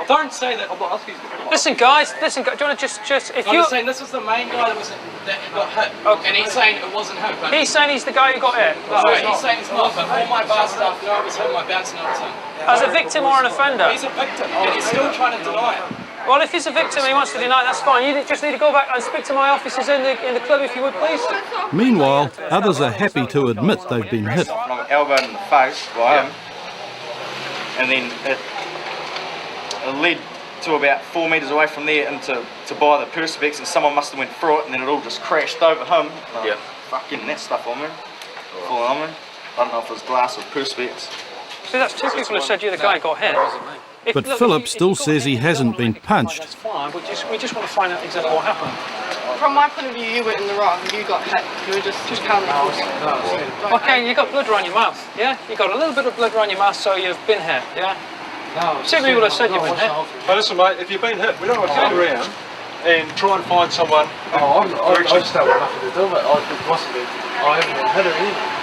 Don't say that. I'm not asking you. Listen, guys, do you want to just if you... I'm saying this was the main guy that got hit, and he's saying it wasn't him. But he's saying he's the guy who got hit. No, he's saying it's not, but all my bars stuff, it was him, my bouncer, no, it was him. As a victim or an offender? He's a victim, and he's still trying to deny it. Well, if he's a victim and he wants to deny it, that's fine. You just need to go back and speak to my officers in the club, if you would, please. Meanwhile, others are happy to admit they've been hit. I'm elbowed in the face by him, and then it led to about 4 metres away from there into by the Perspex, and someone must have went through it, and then it all just crashed over him. Yeah. Fucking that stuff on me. Full on me. I don't know if it was glass or Perspex. See, that's two people who said you're the guy who got hit. But Philip still says he hasn't been punched. That's fine, we just want to find out exactly what happened. From my point of view, you were in the wrong. You got hit. You were just counting. Okay, you got blood around your mouth, yeah? You got a little bit of blood around your mouth, so you've been hit, yeah? Two people have said you've been hit. But listen, mate, if you've been hit, we don't want to turn around and try and find someone. I just don't want nothing to do with it. I haven't been hit or anything.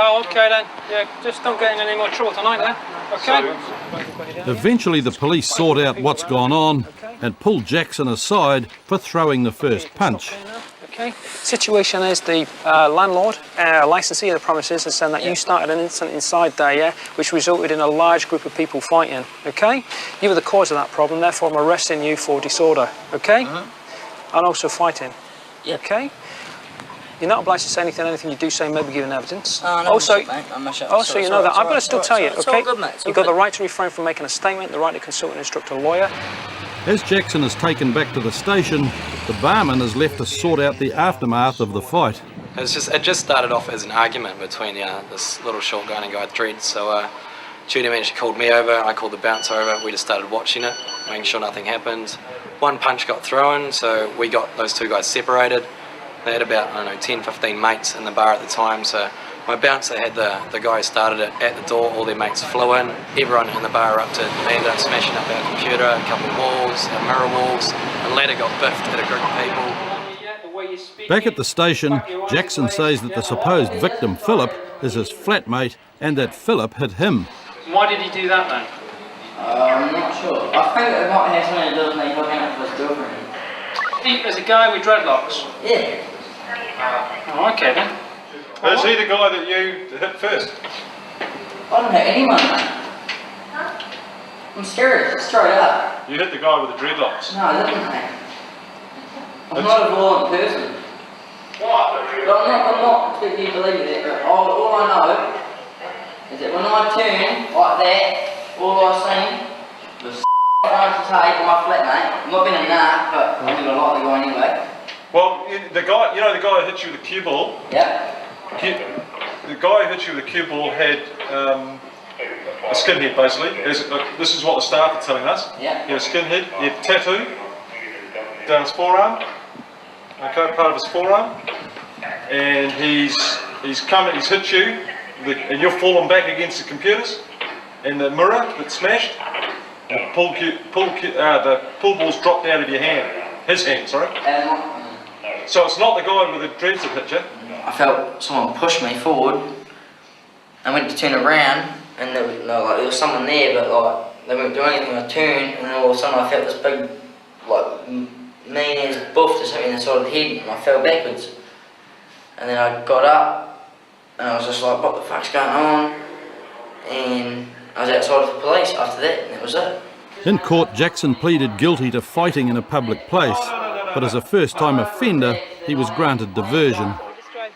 Oh, okay then. Yeah, just don't get in any more trouble tonight then. Okay? Eventually the police sort out what's gone on and pull Jackson aside for throwing the first punch. Okay. Situation is the landlord, licensee of the premises, has said that you started an incident inside there, yeah, which resulted in a large group of people fighting, okay? You were the cause of that problem, therefore I'm arresting you for disorder, okay? And also fighting, okay? You're not obliged to say anything you do say, maybe give an evidence. Also, you know that. I've got to still tell you, okay? You've got the right to refrain from making a statement, the right to consult and instruct a lawyer. As Jackson is taken back to the station, the barman is left to sort out the aftermath of the fight. It just started off as an argument between this little short guy and guy Dread. So Judy eventually called me over, I called the bouncer over, we just started watching it, making sure nothing happened. One punch got thrown, so we got those two guys separated. They had about, I don't know, 10, 15 mates in the bar at the time, so my bouncer had the guy who started it at the door, all their mates flew in, everyone in the bar erupted, they ended up smashing up our computer, a couple of walls, our mirror walls, a ladder got biffed at a group of people. Back at the station, Jackson says that the supposed victim, Philip, is his flatmate and that Philip hit him. Why did he do that then? I'm not sure. I think it might have something to do with me looking at his girlfriend. There's a guy with dreadlocks? Yeah. Oh, okay then. Is he the guy that you hit first? I don't hit anyone, mate. I'm serious, straight up. You hit the guy with the dreadlocks. No, I didn't, mate. I'm not a violent person. But I'm not expecting you to believe it, but all I know is that when I turned like that, all I seen was trying to take my flatmate. I'm not being a narc, but I'm gonna like the guy anyway. Well, the guy, you know the guy who hit you with the cue ball? Yeah. The guy who hit you with the cue ball had a skinhead basically. This is what the staff are telling us. Yeah. He had a skinhead, he had a tattoo down his forearm. Okay, part of his forearm. And he's hit you, and you've fallen back against the computers and the mirror that smashed. And the pull ball's dropped out of your hand. His hand, sorry. So it's not the guy with the dreads that hit you. I felt someone push me forward. I went to turn around, and there was someone there, but like they weren't doing anything. I turned, and then all of a sudden I felt this big, like mean as buff just hit me in the side of the head, and I fell backwards. And then I got up, and I was just like, what the fuck's going on? And I was outside of the police after that, and that was it. In court, Jackson pleaded guilty to fighting in a public place, but as a first-time offender, he was granted diversion.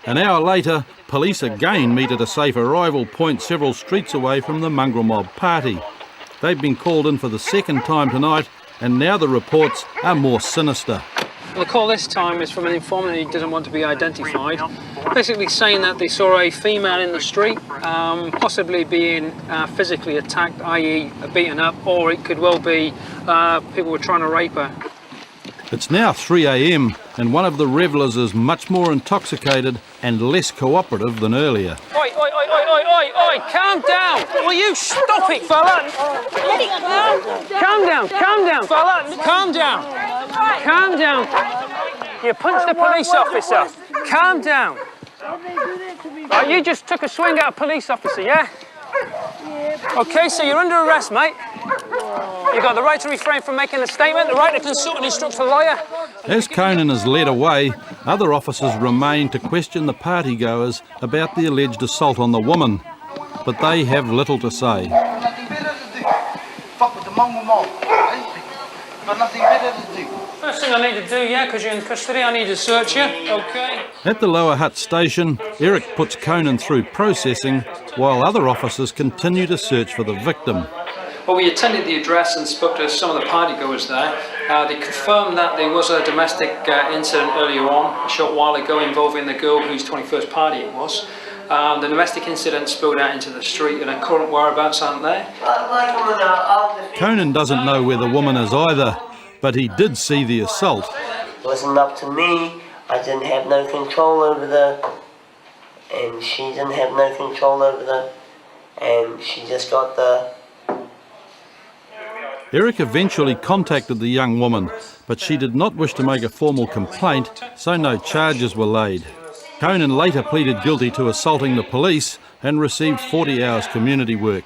An hour later, police again meet at a safe arrival point several streets away from the mongrel mob party. They've been called in for the second time tonight, and now the reports are more sinister. The call this time is from an informant who doesn't want to be identified, basically saying that they saw a female in the street, possibly being physically attacked, i.e. beaten up, or it could well be people were trying to rape her. It's now 3 a.m, and one of the revellers is much more intoxicated and less cooperative than earlier. Oi, oi, oi, oi, oi, oi, oi, calm down! Will you stop it, fella? Calm down, fella, calm down! Calm down. You punched the police officer. Calm down. Right, you just took a swing at a police officer, yeah? Okay, so you're under arrest, mate. You've got the right to refrain from making a statement, the right to consult and instruct a lawyer. As Conan is led away, other officers remain to question the partygoers about the alleged assault on the woman, but they have little to say. Nothing better to do. Fuck with the mongrel mob. Got nothing better to do. First thing I need to do, yeah, because you're in custody, I need to search you, okay? At the Lower Hutt station, Eric puts Conan through processing while other officers continue to search for the victim. Well, we attended the address and spoke to some of the partygoers there. They confirmed that there was a domestic incident earlier on, a short while ago, involving the girl whose 21st party it was. The domestic incident spilled out into the street and her current whereabouts aren't there. Conan doesn't know where the woman is either, but he did see the assault. It wasn't up to me. I didn't have no control over the, and she didn't have no control over the, and she just got the. Eric eventually contacted the young woman, but she did not wish to make a formal complaint, so no charges were laid. Conan later pleaded guilty to assaulting the police and received 40 hours community work.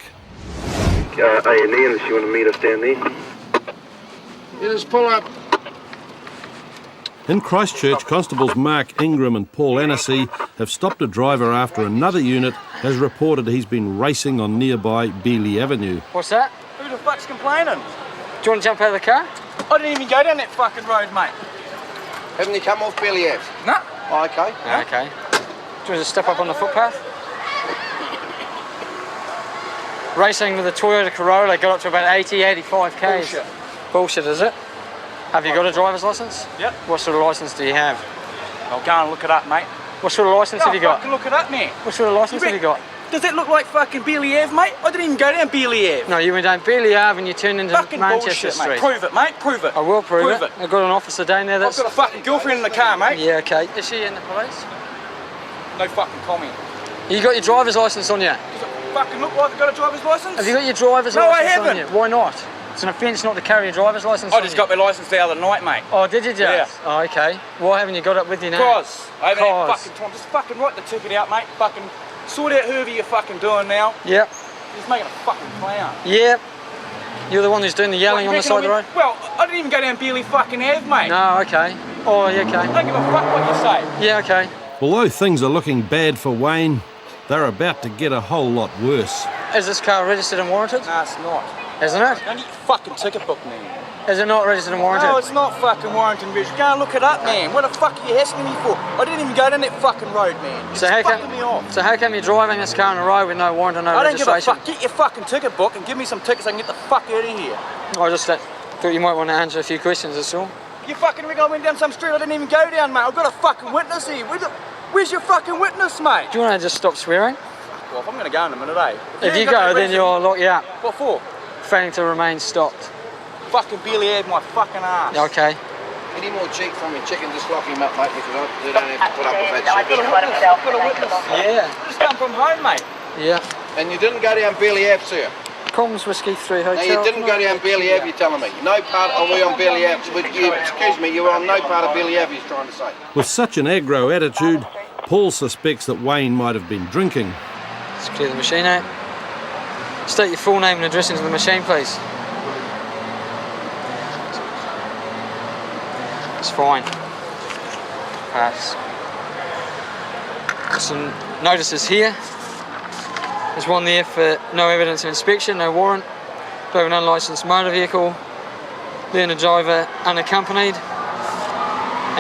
A&E, unless you want to meet us down there. You just pull up. In Christchurch, Constables Mark Ingram and Paul Annecy have stopped a driver after another unit has reported he's been racing on nearby Beeley Avenue. What's that? Who the fuck's complaining? Do you want to jump out of the car? I didn't even go down that fucking road, mate. Haven't you come off Beeley Ave? No. Oh, okay. Yeah, okay. Do you want to step up on the footpath? Racing with a Toyota Corolla, got up to about 80, 85 k's. Bullshit. Bullshit, is it? Have you got a driver's licence? Yep. What sort of licence do you have? I'll go and look it up, mate. What sort of licence have you got? Fucking look it up, mate. What sort of licence have you got? Does that look like fucking Beeley Ave, mate? I didn't even go down Beeley Ave. No, you went down Beeley Ave and you turned into fucking Manchester bullshit, Street. Mate. Prove it, mate. Prove it. I will prove it. I've got an officer down there that's... I've got a fucking girlfriend in the car, mate. Yeah, okay. Is she in the police? No fucking comment. You got your driver's licence on you? Does it fucking look like I've got a driver's licence? Have you got your driver's licence on you? No, I haven't. Why not? It's an offence not to carry a driver's licence. I just got my licence the other night, mate. Oh, did you just? Yeah. Oh, okay. Why haven't you got it with you now? Because I haven't had fucking time. Just fucking write the ticket out, mate. Fucking sort out whoever you're fucking doing now. Yep. You're just making a fucking clown. Yep. You're the one who's doing the yelling on the side of the road? Well, I didn't even go down Beeley fucking Ave, mate. No, okay. Oh, yeah, okay. I don't give a fuck what you say. Yeah, okay. Although things are looking bad for Wayne, they're about to get a whole lot worse. Is this car registered and warranted? No, it's not. isn't it? Don't get your fucking ticket book, man. Is it not registered and warranted? No, it's not fucking warranted and registered. Go and look it up, man. What the fuck are you hassling me for? I didn't even go down that fucking road, man. You're So just how fucking me off. So how come you're driving this car on the road with no warrant and no I don't give a registration? fuck. Get your fucking ticket book and give me some tickets so I can get the fuck out of here. I just thought you might want to answer a few questions, that's all. You fucking reckon I went down some street I didn't even go down, mate? I've got a fucking witness here. Where's your fucking witness, mate? Do you want to just stop swearing? Well, if I'm going to go in a minute, eh? If you go, then you'll lock you up. What for? Failing to remain stopped. Fucking barely had my fucking ass. Okay. Any more cheek from your chicken, just lock him up, mate, because they don't have to put up with that shit. I've got a witness. Yeah. Just come from home, mate. Yeah. And you didn't go down Bailey Ave, sir? Combs Whiskey 3 Hotel. No, you didn't go down Bailey Ave, you're telling me. No part of we on Bailey Ave. Excuse me, you were on no part of Bailey Ave, he's trying to say. With such an aggro attitude, Paul suspects that Wayne might have been drinking. Let's clear the machine out. State your full name and address into the machine, please. It's fine. Pass. Some notices here. There's one there for no evidence of inspection, no warrant, drove an unlicensed motor vehicle, learner driver unaccompanied,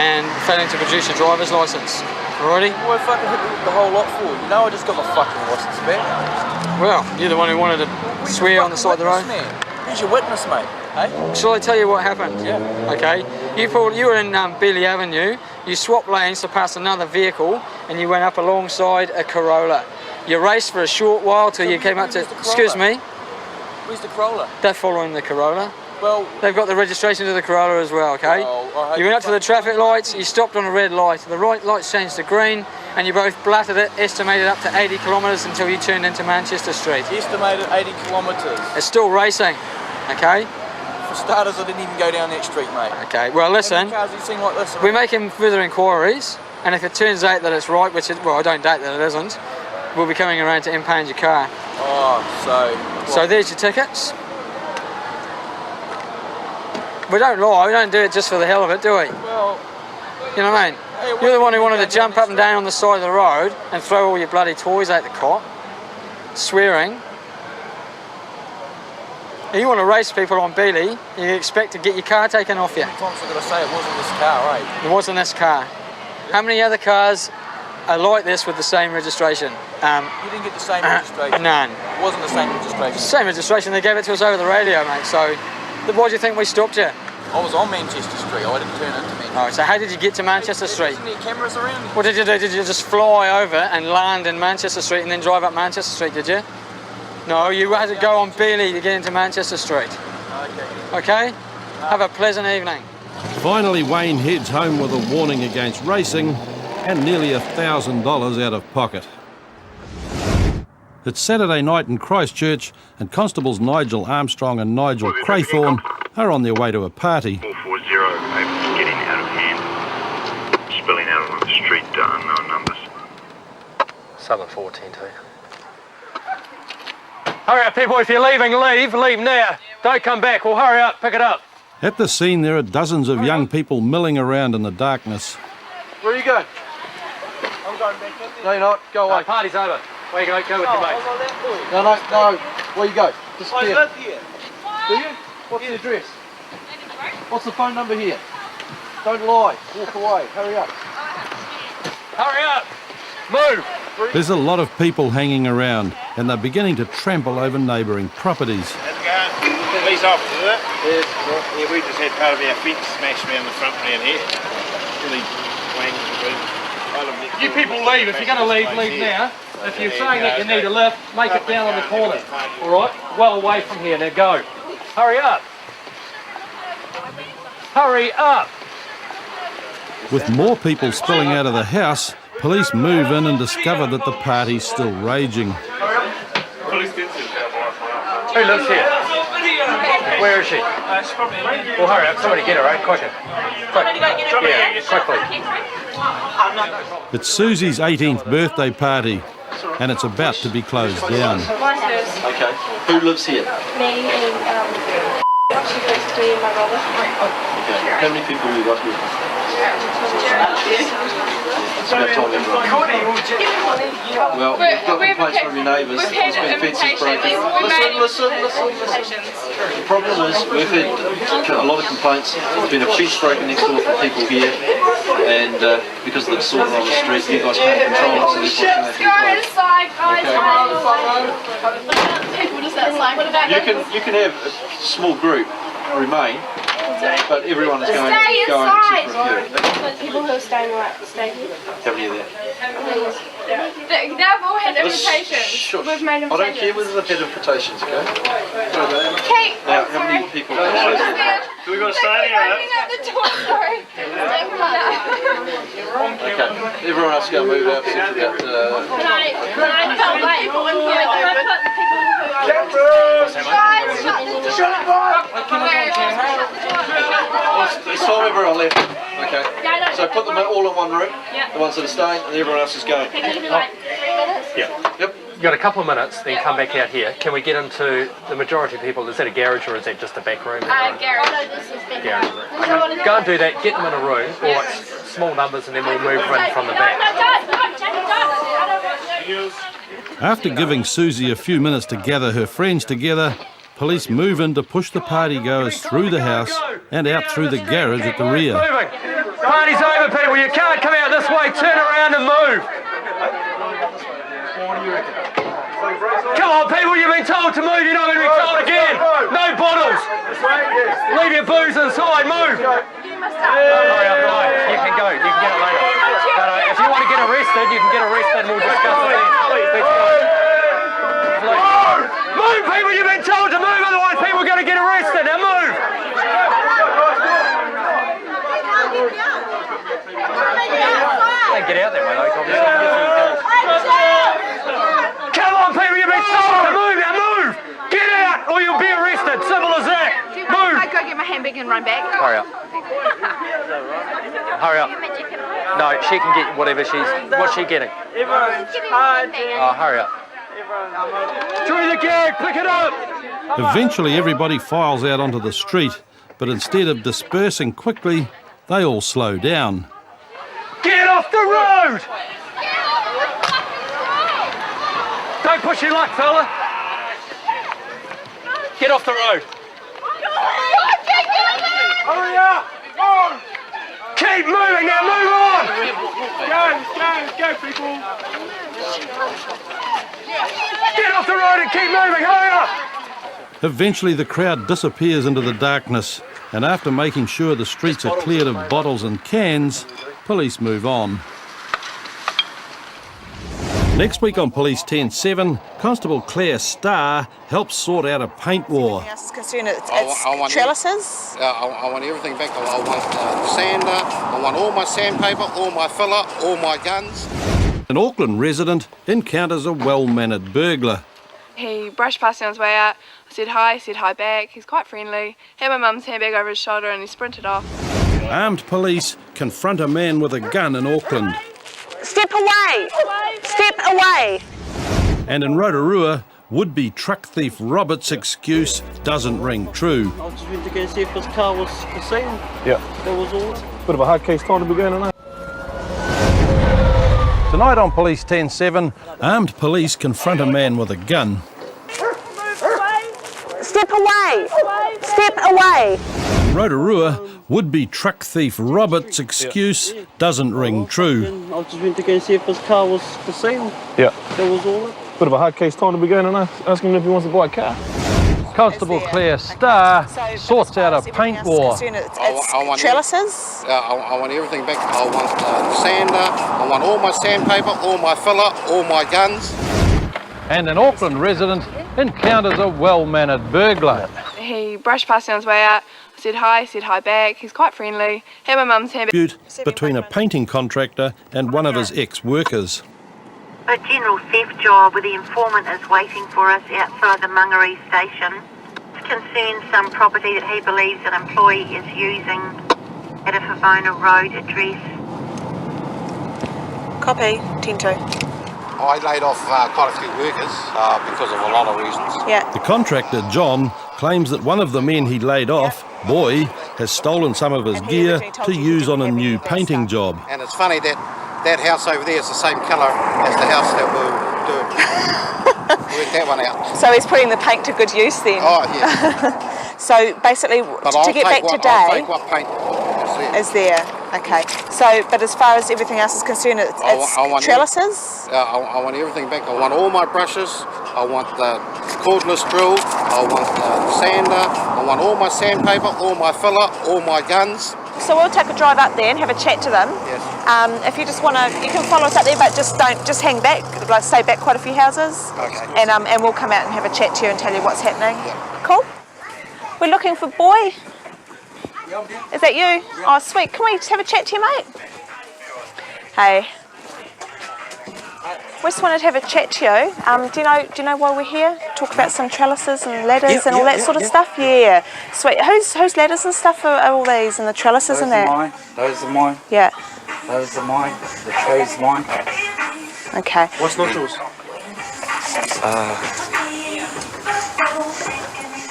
and failing to produce a driver's licence. Alrighty? Why fucking hit me with the whole lot for? You know I just got my fucking licence back. Well, you're the one who wanted to swear on the side of the road. Who's your witness, mate? Hey? Shall I tell you what happened? Yeah. Okay. You were in Beeley Avenue, you swapped lanes to pass another vehicle, and you went up alongside a Corolla. You raced for a short while till you came up to... Excuse me? Where's the Corolla? They're following the Corolla. Well... They've got the registration to the Corolla as well, okay? Well, you went up to the traffic lights, you stopped on a red light, the right lights changed to green, and you both blatted it, estimated up to 80 kilometres until you turned into Manchester Street. Estimated 80 kilometres. It's still racing, okay? For starters, I didn't even go down that street, mate. Okay, well listen, How many cars have you seen like this? we're making further inquiries, and if it turns out that it's right, which well I don't doubt that it isn't, we'll be coming around to impound your car. Oh, So there's your tickets. We don't lie, we don't do it just for the hell of it, do we? Well... You know what I mean? You're the one who wanted to jump up and down on the side of the road and throw all your bloody toys at the cop, swearing. You want to race people on Beeley, you expect to get your car taken off you. How many times have I got to say it wasn't this car, eh? It wasn't this car. How many other cars are like this with the same registration? You didn't get the same registration? None. It wasn't the same registration? Same registration, they gave it to us over the radio, mate, so why do you think we stopped you? I was on Manchester Street, I didn't turn into Manchester. Oh, so how did you get to Manchester Street? Isn't there cameras around? What did you do? Did you just fly over and land in Manchester Street and then drive up Manchester Street, did you? No, you had to go on Beeley to get into Manchester Street. Okay? Have a pleasant evening. Finally, Wayne heads home with a warning against racing and nearly $1,000 out of pocket. It's Saturday night in Christchurch, and Constables Nigel Armstrong and Nigel Craythorne are on their way to a party. 440, getting out of hand, spilling out on the street, unknown numbers. Southern 14 too. Hurry up, people, if you're leaving, leave now. Don't come back, we'll hurry up, pick it up. At the scene, there are dozens of young people milling around in the darkness. Where are you going? I'm going back in there. No, you're not. Go away. Party's over. Where you go? Go with your mate. No. Where you go? Disappear. I live here. Do you? What's the address? What's the phone number here? Don't lie. Walk away. Hurry up. Hurry up. Move. There's a lot of people hanging around, and they're beginning to trample over neighbouring properties. Police officers, is it? Yes. Yeah, we just had part of our fence smashed around the front round here. Really wanging the roof. You people leave. If you're going to leave now. If you're saying that you need a lift, make it down on the corner. All right? Well away from here. Now go. Hurry up. Hurry up. With more people spilling out of the house, police move in and discover that the party's still raging. Who lives here? Where is she? Well, hurry up. Somebody get her, right? Quicker. Quick. Yeah, quickly. It's Susie's 18th birthday party, and it's about to be closed down. Okay. Who lives here? Me and she lives with me and my brother. Okay. How many people have you got here? It's about time everyone. Well, you've got complaints from your neighbours. There's been fences broken. Listen. The problem is we've had a lot of complaints. There's been a fence broken next door from people here, and because of the disorder on the street, you guys can't control it, so this is what's going to happen. You can have a small group remain, but everyone is going Stay except for a inside. People who are staying stay here. few. How many are there? They've all had invitations. We've made I don't care invitations. whether they've had invitations, okay? Kate, Now, how many people are there? Do we got to stay here? opening up the door, sorry. Okay, everyone else go move out except for that. Can I tell like people in here? Can I put the people who are guys, shut the door. It's time everyone left. Okay. So put them all in one room. The ones that are staying, and everyone else is going. Can you do like 3 minutes? Yep. You've got a couple of minutes, then come back out here. Can we get into the majority of people? Is that a garage or is that just a back room? Garage. Garage. Okay. Go and do that, get them in a room, or it's small numbers, and then we'll move in from the back. After giving Susie a few minutes to gather her friends together, police move in to push the partygoers through the house and out through the garage at the rear. Moving. Party's over, people. You can't come out this way. Turn around and move. Come on, people. You've been told to move. You're not going to be told again. No bottles. Leave your booze inside. Move. Hurry up, right. You can go. You can get it later. But, if you want to get arrested, you can get arrested and we'll discuss it then. Let's go. Move, people. You've been told to move. Otherwise, people are going to get arrested. Now move. They get out that way, though. Come on, people, you've been told to move. Now move. Get out, or you'll be arrested. Simple as that. Move. I go get my handbag and run back. Hurry up. Hurry up. No, she can get whatever what's she getting? Everyone's hard. Oh, hurry up. Through the gag, pick it up. Eventually everybody files out onto the street, but instead of dispersing quickly, they all slow down. Get off the road. Don't push your luck, fella. Get off the road. Hurry up! Move! Keep moving now, move on! Go, people! Get off the road and keep moving, hurry up! Eventually the crowd disappears into the darkness, and after making sure the streets are cleared of bottles and cans, police move on. Next week on Police 10-7, Constable Claire Starr helps sort out a paint war. It's trellises. I want everything back. I want sander, I want all my sandpaper, all my filler, all my guns. An Auckland resident encounters a well-mannered burglar. He brushed past me on his way out. I said hi back. He's quite friendly. Had my mum's handbag over his shoulder and he sprinted off. Armed police confront a man with a gun in Auckland. Step away! Step away! And in Rotorua, would-be truck thief Robert's excuse doesn't ring true. I just went to go see if his car was for sale. Yeah. That was all. Bit of a hard case time to be going on. Tonight on Police 10-7, armed police confront a man with a gun. Step away! Step away! In Rotorua, would-be truck thief Robert's excuse doesn't ring true. I just went to go see if his car was for sale. Yeah. That was all. Bit of a hard case time to be going on. Asking him if he wants to buy a car. Constable Claire Starr sorts out a paint war. I want trellises. I want everything back. I want sander, I want all my sandpaper, all my filler, all my guns. And an Auckland resident encounters a well-mannered burglar. He brushed past me on his way out. I said hi back. He's quite friendly. Had my mum's handbag. Dispute between a painting contractor and one of his ex-workers. A general theft job where the informant is waiting for us outside the Mangere station. It concerns some property that he believes an employee is using at a Favona Road address. Copy, 10-2. I laid off quite a few workers because of a lot of reasons. Yeah. The contractor, John, claims that one of the men he laid off, Boy, has stolen some of his gear to use on a new painting job. And it's funny that that house over there is the same colour as the house that we're doing. Work that one out. So he's putting the paint to good use then. Oh, yeah. So basically, But to I'll get back take what, today, I'll take what paint is there. is there. Okay. So, but as far as everything else is concerned, it's I want trellises? I want everything back. I want all my brushes. I want the cordless drill. I want the sander. I want all my sandpaper, all my filler, all my guns. So we'll take a drive up there and have a chat to them. Yes. If you just want to, you can follow us up there, but just hang back, like stay back quite a few houses. Okay. And we'll come out and have a chat to you and tell you what's happening. Cool. We're looking for Boy. Is that you? Oh, sweet. Can we just have a chat to you, mate? Hey. We just wanted to have a chat to you. Do you know why we're here? Talk about some trellises and ladders and all that sort of stuff. Yeah. Sweet. Whose ladders and stuff are all these and the trellises and that? Those are mine. Yeah. Those are mine. The tray's mine. Okay. What's not yours?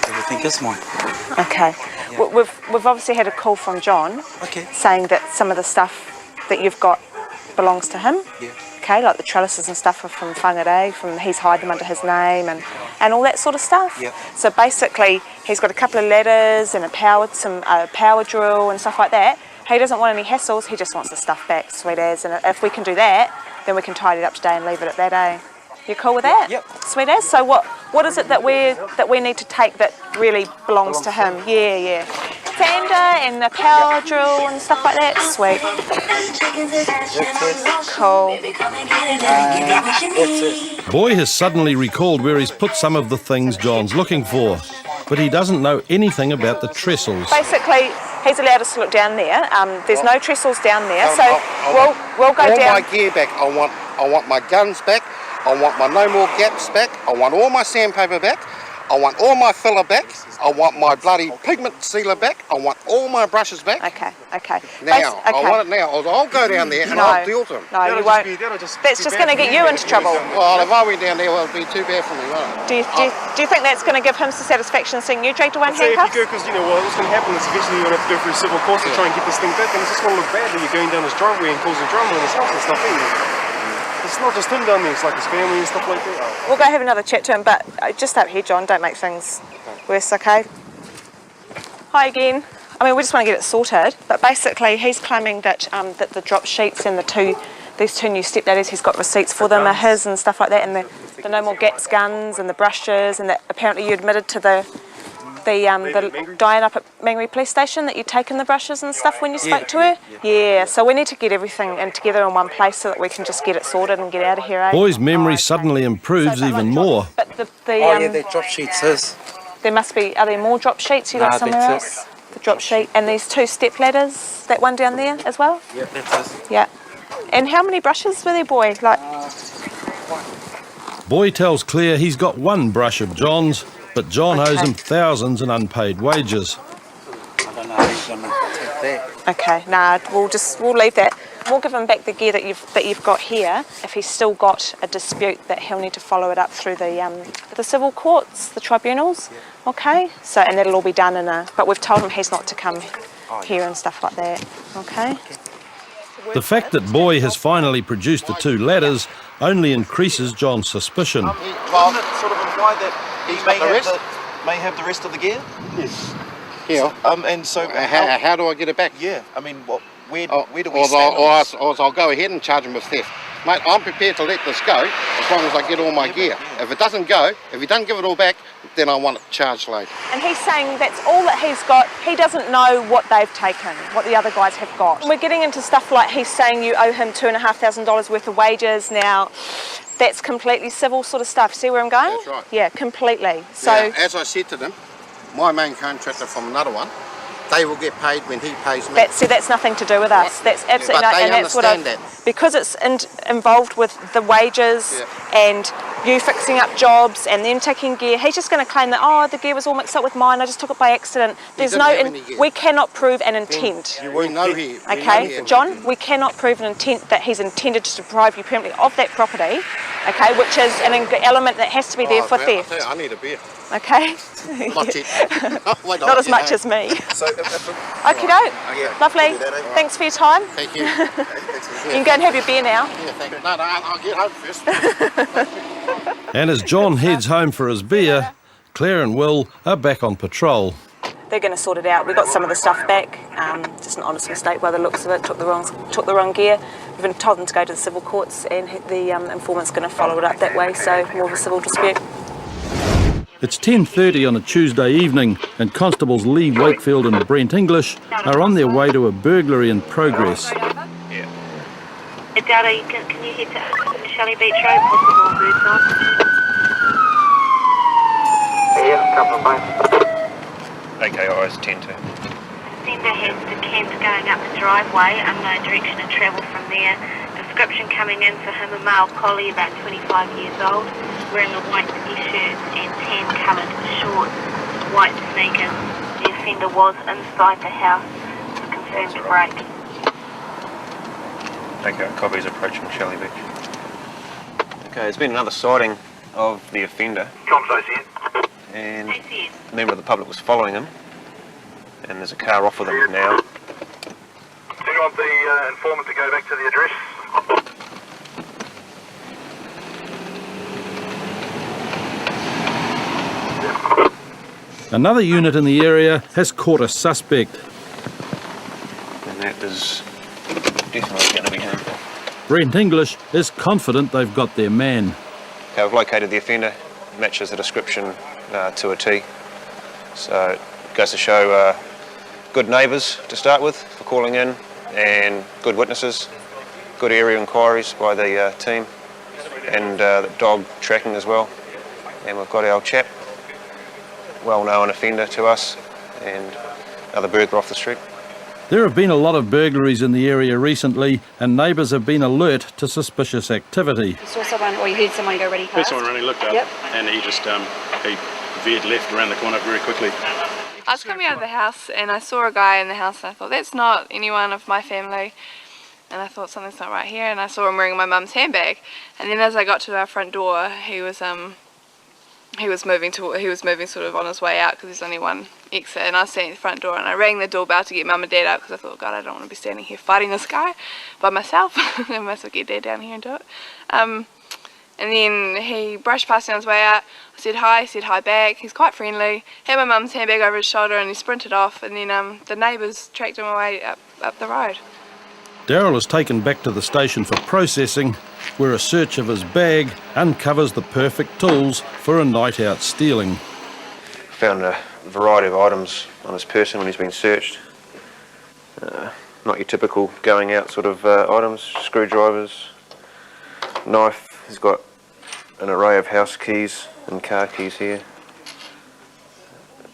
Everything is mine. Okay. We've obviously had a call from John saying that some of the stuff that you've got belongs to him. Yeah. Okay, like the trellises and stuff are from Whangarei, he's hired them under his name and all that sort of stuff. Yep. So basically, he's got a couple of ladders and a power drill and stuff like that. He doesn't want any hassles, he just wants the stuff back, sweet as. And if we can do that, then we can tidy it up today and leave it at that, eh? You cool with that? Yep. Sweet as. So what is it that we need to take that really belongs to him? Yeah. Sander and the power drill and stuff like that. Sweet. Cool. Boy has suddenly recalled where he's put some of the things John's looking for, but he doesn't know anything about the trestles. Basically, he's allowed us to look down there. There's no trestles down there, so we'll go all down. my gear back. I want my guns back. I want my no more gaps back. I want all my sandpaper back. I want all my filler back. I want my bloody pigment sealer back. I want all my brushes back. Okay. Now, I want it now. I'll go down there and I'll deal to them. No, you won't. That's just going to get you into trouble. Well, if I went down there, well, it'd be too bad for me, won't it? Do you think that's going to give him some satisfaction seeing you dragged away in Say if handcuffs? you go, because what's going to happen is eventually you're going to have to go through a civil course to try and get this thing back, and it's just going to look bad that you're going down this driveway and causing drama in his house and stuff. It's not just him down there, it's like his family and stuff like that. We'll go have another chat to him, but just up here, John, don't make things worse, okay? Hi again. I mean, we just want to get it sorted, but basically he's claiming that that the drop sheets and these two new step ladders, he's got receipts for them, are his and stuff like that, and the no more gaps guns and the brushes, and that apparently you admitted to the Diane up at Mangere Police Station that you'd taken the brushes and stuff when you spoke to her? Yeah, so we need to get everything together in one place so that we can just get it sorted and get out of here, eh? Boy's memory suddenly improves even more. But the drop sheets is. There must be, are there more drop sheets you got somewhere else? The drop sheet, and these two step ladders, that one down there as well? Yep, that's it. Yeah. And how many brushes were there, Boy? Boy tells Claire he's got one brush of John's, but John owes him thousands in unpaid wages. I don't know who's going to take that. Okay, nah, we'll leave that. We'll give him back the gear that you've got here. If he's still got a dispute, that he'll need to follow it up through the civil courts, the tribunals. Okay, so and that'll all be done but we've told him he's not to come here and stuff like that. Okay. The fact that Boy has finally produced the two ladders only increases John's suspicion. Doesn't it sort of imply that he may have the rest of the gear? Yes. Yeah. And so how do I get it back? Yeah. I mean, where do we stand? Or I'll go ahead and charge him with theft. Mate, I'm prepared to let this go as long as I get all my gear. If it doesn't go, if he doesn't give it all back, then I want it charged later. And he's saying that's all that he's got. He doesn't know what they've taken, what the other guys have got. We're getting into stuff like he's saying you owe him $2,500 worth of wages. Now, that's completely civil sort of stuff. See where I'm going? That's right. Yeah, completely. So, now, as I said to them, my main contractor from another one, they will get paid when he pays me. That's nothing to do with us. That's absolutely but not. they And that's understand what that. Because it's involved with the wages and you fixing up jobs and them taking gear. He's just going to claim that the gear was all mixed up with mine. I just took it by accident. There's no. We cannot prove an intent. We know he. Okay, John, we cannot prove an intent that he's intended to deprive you permanently of that property okay, which is an element that has to be there for theft. I need a beer. Okay. Not yet. Wait, Not as much as me. So, Okie doke. Lovely. Thanks for your time. Thank you. You can go and have your beer now. Yeah, thank you. No, I'll get home first. And as John heads home for his beer, Claire and Will are back on patrol. They're going to sort it out. We got some of the stuff back. Just an honest mistake by the looks of it. Took the wrong gear. We've been told them to go to the civil courts, and the informant's going to follow it up that way. So more of a civil dispute. It's 10:30 on a Tuesday evening, and Constables Lee Wakefield and Brent English are on their way to a burglary in progress. Dada, can you head to Shelley Beach Road, possible Birdside? Yeah, couple of miles. Okay, eyes 10-2. Offender has decamped going up the driveway, unknown direction of travel from there. Description coming in for him, a male collie about 25 years old, wearing a white ski shirt and tan-coloured shorts, white sneakers. The offender was inside the house. It's a confirmed break. Okay, copies approaching Shelley Beach. Okay, there's been another sighting of the offender. And a member of the public was following him. And there's a car off with him now. Do you want the informant to go back to the address? Another unit in the area has caught a suspect. And that is definitely going to be him. Brent English is confident they've got their man. Okay, we've located the offender. Matches the description to a T. So it goes to show good neighbours to start with for calling in, and good witnesses, good area inquiries by the team, and the dog tracking as well. And we've got our chap, well-known offender to us, and another burglar off the street. There have been a lot of burglaries in the area recently, and neighbours have been alert to suspicious activity. You saw someone, or you heard someone go really fast? Heard someone running, looked up, yep. And he just he veered left around the corner very quickly. I was coming out of the house and I saw a guy in the house and I thought, that's not anyone of my family. And I thought, something's not right here, and I saw him wearing my mum's handbag. And then as I got to our front door, he was moving sort of on his way out, because there's only one exit, and I was standing at the front door, and I rang the doorbell to get mum and dad out, because I thought, God, I don't want to be standing here fighting this guy by myself. I might as well get dad down here and do it. And then he brushed past me on his way out. I said hi back. He's quite friendly. Had my mum's handbag over his shoulder, and he sprinted off, and then the neighbours tracked him away up the road. Daryl is taken back to the station for processing, where a search of his bag uncovers the perfect tools for a night out stealing. Found a variety of items on his person when he's been searched. Not your typical going out sort of items, screwdrivers, knife. He's got an array of house keys and car keys here.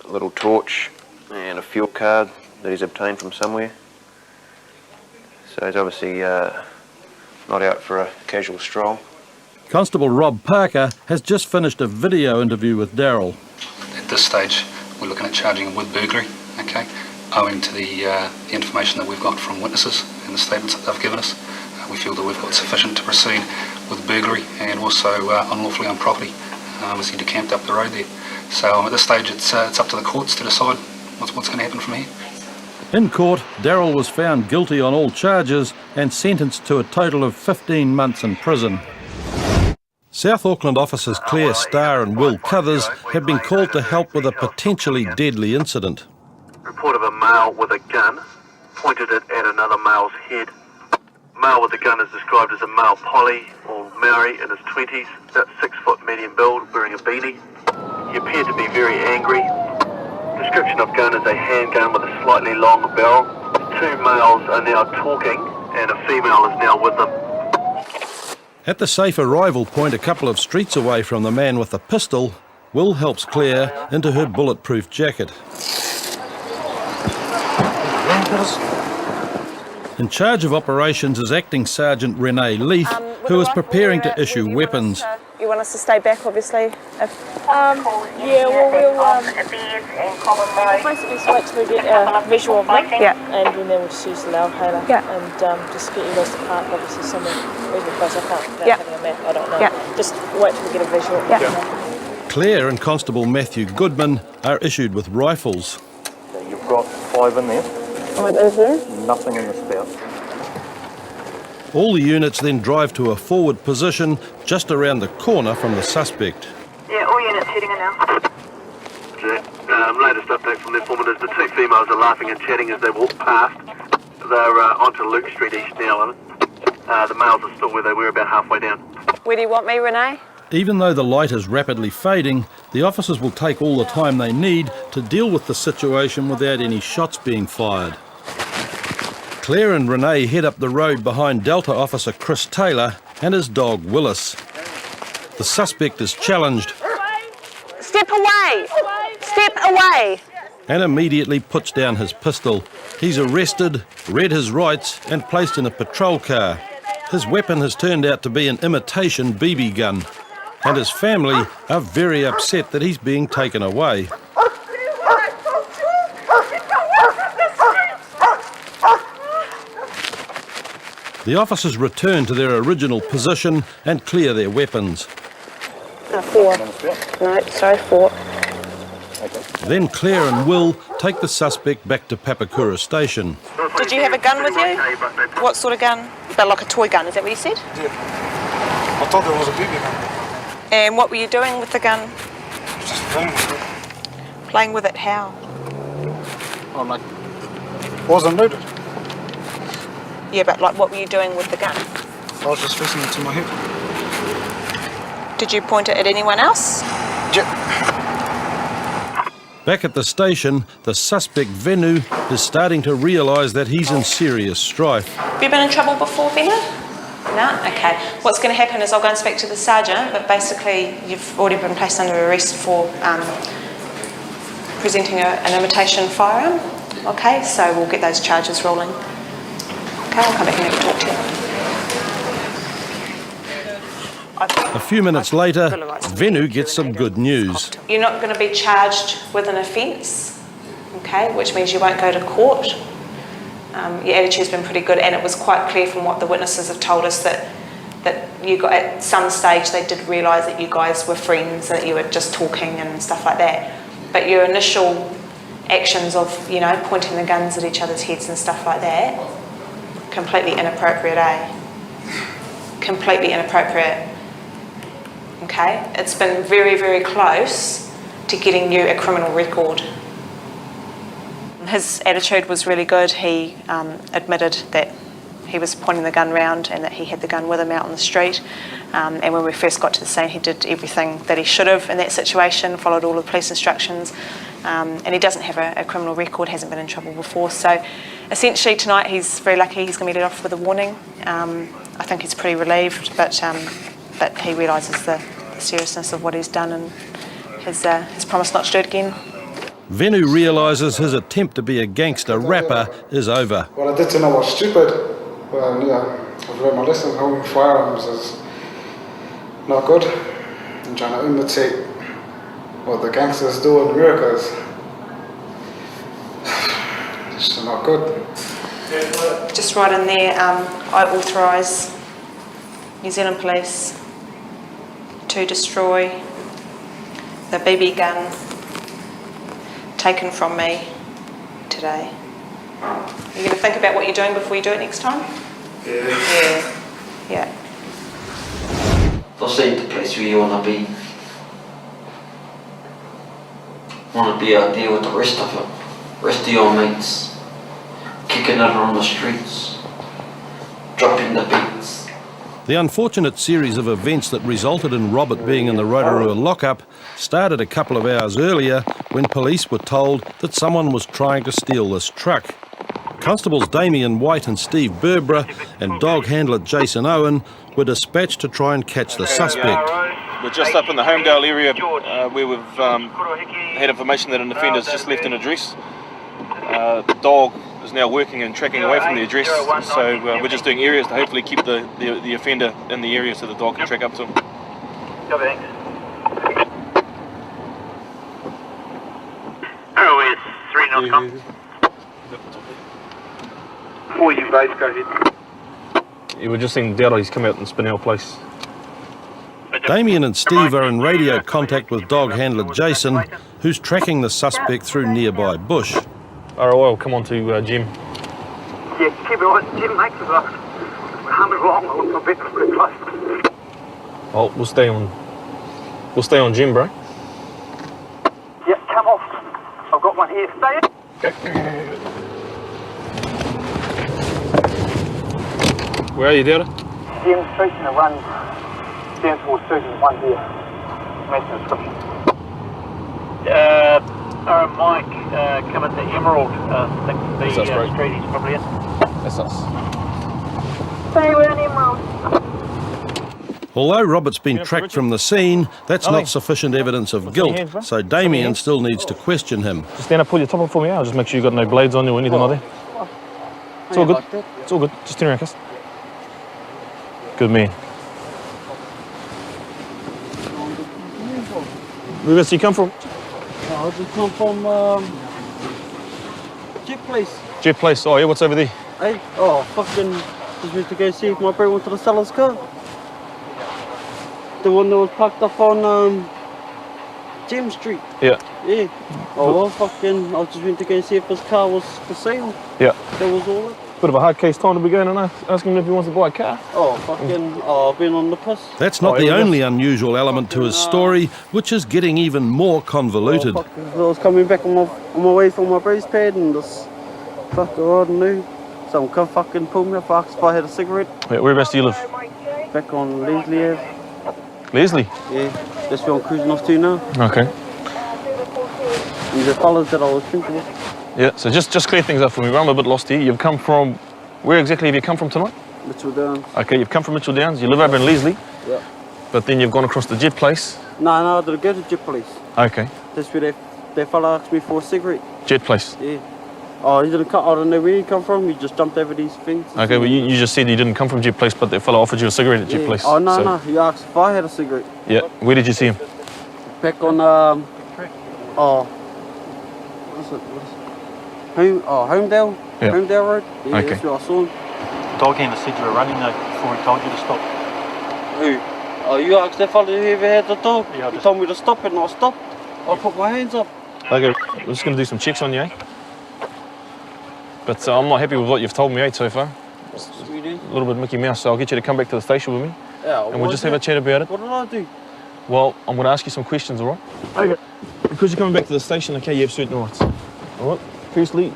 A little torch and a fuel card that he's obtained from somewhere. So he's obviously not out for a casual stroll. Constable Rob Parker has just finished a video interview with Daryl. At this stage, we're looking at charging him with burglary, okay, owing to the information that we've got from witnesses and the statements that they've given us. We feel that we've got sufficient to proceed with burglary and also unlawfully on property, as he decamped up the road there. So at this stage, it's up to the courts to decide what's going to happen from here. In court, Daryl was found guilty on all charges and sentenced to a total of 15 months in prison. South Auckland officers Claire Starr and Will Cuthers have been called to help with a potentially deadly incident. Report of a male with a gun, pointed it at another male's head. Male with the gun is described as a male Polly or Maori in his 20s, about 6 foot medium build, wearing a beanie. He appeared to be very angry. Description of gun is a handgun with a slightly long barrel. 2 males are now talking and a female is now with them. At the safe arrival point a couple of streets away from the man with the pistol, Will helps Claire into her bulletproof jacket. In charge of operations is Acting Sergeant Renee Leith, who is preparing to issue weapons. You want us to stay back, obviously? Yeah, well, we'll basically just wait till we get a visual of them. Yeah. And then we'll just use the loudhailer. Yeah. And just get you guys to park, obviously, somewhere reasonably close. I can't, without Yeah. having a map, I don't know. Yeah. Just wait till we get a visual. Yeah. Claire and Constable Matthew Goodman are issued with rifles. You've got 5 in there. Nothing in the spout. All the units then drive to a forward position just around the corner from the suspect. Yeah, all units heading in now. Latest update from the informant is the 2 females are laughing and chatting as they walk past. They're onto Luke Street East now. The males are still where they were, about halfway down. Where do you want me, Renee? Even though the light is rapidly fading, the officers will take all the time they need to deal with the situation without any shots being fired. Claire and Renee head up the road behind Delta officer Chris Taylor and his dog Willis. The suspect is challenged Step away! Step away! and immediately puts down his pistol. He's arrested, read his rights and placed in a patrol car. His weapon has turned out to be an imitation BB gun, and his family are very upset that he's being taken away. The officers return to their original position and clear their weapons. 4. No, sorry, 4. Then Claire and Will take the suspect back to Papakura Station. Did you have a gun with you? What sort of gun? But like a toy gun, is that what you said? Yeah. I thought there was a BB gun. And what were you doing with the gun? Just playing with it. Playing with it how? I'm like, wasn't loaded. Yeah, but like what were you doing with the gun? I was just facing it to my head. Did you point it at anyone else? Back at the station, the suspect Venu is starting to realise that he's in serious strife. Have you been in trouble before, Venu? No? Okay. What's going to happen is I'll go and speak to the sergeant, but basically you've already been placed under arrest for presenting an imitation firearm. Okay, so we'll get those charges rolling. Okay, I'll come back and talk to you. A few minutes later, Venu gets some good news. You're not going to be charged with an offence, okay, which means you won't go to court. Your attitude's been pretty good, and it was quite clear from what the witnesses have told us that you got, at some stage they did realise that you guys were friends, that you were just talking and stuff like that. But your initial actions of, you know, pointing the guns at each other's heads and stuff like that, completely inappropriate, eh? Completely inappropriate. Okay, it's been very, very close to getting you a criminal record. His attitude was really good. He admitted that he was pointing the gun round and that he had the gun with him out on the street. And when we first got to the scene, he did everything that he should have in that situation, followed all the police instructions. And he doesn't have a criminal record, hasn't been in trouble before. So essentially tonight he's very lucky he's going to be let off with a warning. I think he's pretty relieved, but he realises the seriousness of what he's done and has promised not to do it again. Venu realises his attempt to be a gangster rapper is over. What I did to know was stupid. Well, yeah, I've learned my lesson. Holding firearms is not good. I'm trying to imitate what the gangsters do in America is it's not good. Just right in there, I authorise New Zealand Police to destroy the BB gun taken from me today. You're going to think about what you're doing before you do it next time? Yeah. This ain't the place where you want to be. Want to be out there with the rest of it, rest of your mates, kicking it on the streets, dropping the beats. The unfortunate series of events that resulted in Robert being in the Rotorua lockup started a couple of hours earlier when police were told that someone was trying to steal this truck. Constables Damien White and Steve Burbra and dog handler Jason Owen were dispatched to try and catch the suspect. We're just up in the Homedale area where we've had information that an offender's just left an address. The dog is now working and tracking away from the address, so we're just doing areas to hopefully keep the offender in the area so the dog can track up to him. Copy, thanks. Arrow is 3 knots, com. For you both, go ahead. Yeah, we're just seeing Dowdo, he's come out and Spinell Place. Damien and Steve are in radio contact with dog handler Jason, who's tracking the suspect through nearby bush. ROL, come on to Jim. Yeah, keep it on. Jim makes it up. Hammer wrong, I look a bit pretty close. Oh, we'll stay on Jim, bro. Yeah, come off. I've got one here. Stay in. Where are you, Dowdo? Jim Street in the run down towards Susan, one here. Make the description. Mike, coming to Emerald. I think the street is probably in. That's us. Stay with Emerald. Although Robert's been tracked from the scene, that's not sufficient evidence of guilt, so Damien still needs to question him. Just stand up, pull your top up for me out. Just make sure you've got no blades on you or anything like that. It's all good. It's all good. Just turn around, Cus. Good man. Where else do you come from? I just come from Jet Place. Jet Place. Oh yeah, what's over there? Hey, oh fucking, just went to go see if my bro went to the seller's car. The one that was parked up on James Street. Yeah. Yeah. Oh well, fucking, I just went to go see if his car was for sale. Yeah. That was all it. Bit of a hard case time to be going and asking him if he wants to buy a car. Oh fucking, I've been on the piss. That's not the only unusual element to his story, which is getting even more convoluted. I was coming back on my way from my bro's pad and this fucker, I don't know. Some come fucking pull me up, asked if I had a cigarette. Yeah, whereabouts do you live? Back on Leslie Ave. Leslie? Yeah, that's where I'm cruising off to now. Okay. And the fellas that I was drinking with. Yeah, so just clear things up for me. I'm a bit lost here. You've come from, where exactly have you come from tonight? Mitchell Downs. Okay, you've come from Mitchell Downs. You live over in Leslie. Yeah. But then you've gone across to Jet Place. No, I didn't go to Jet Place. Okay. That's where that fella asked me for a cigarette. Jet Place. Yeah. Oh, he didn't come, I don't know where he come from. He just jumped over these fences. Okay, well you just said you didn't come from Jet Place, but that fella offered you a cigarette at Jet Place. Oh, no, he asked if I had a cigarette. Yeah, where did you see him? Back on, Homedale? Yeah. Homedale Road? Yeah, Okay. that's where I saw him. Dog handler said you were running though before he told you to stop. Who? Oh, you asked that fella who ever had the dog? He told me to stop it and I stopped. I put my hands up. Okay, we're just going to do some checks on you, eh? But I'm not happy with what you've told me, so far. A little bit Mickey Mouse, so I'll get you to come back to the station with me. Yeah, and we'll just have a chat about it. What did I do? Well, I'm going to ask you some questions, all right? Okay. Because you're coming back to the station, okay, you have certain rights. All right? Firstly,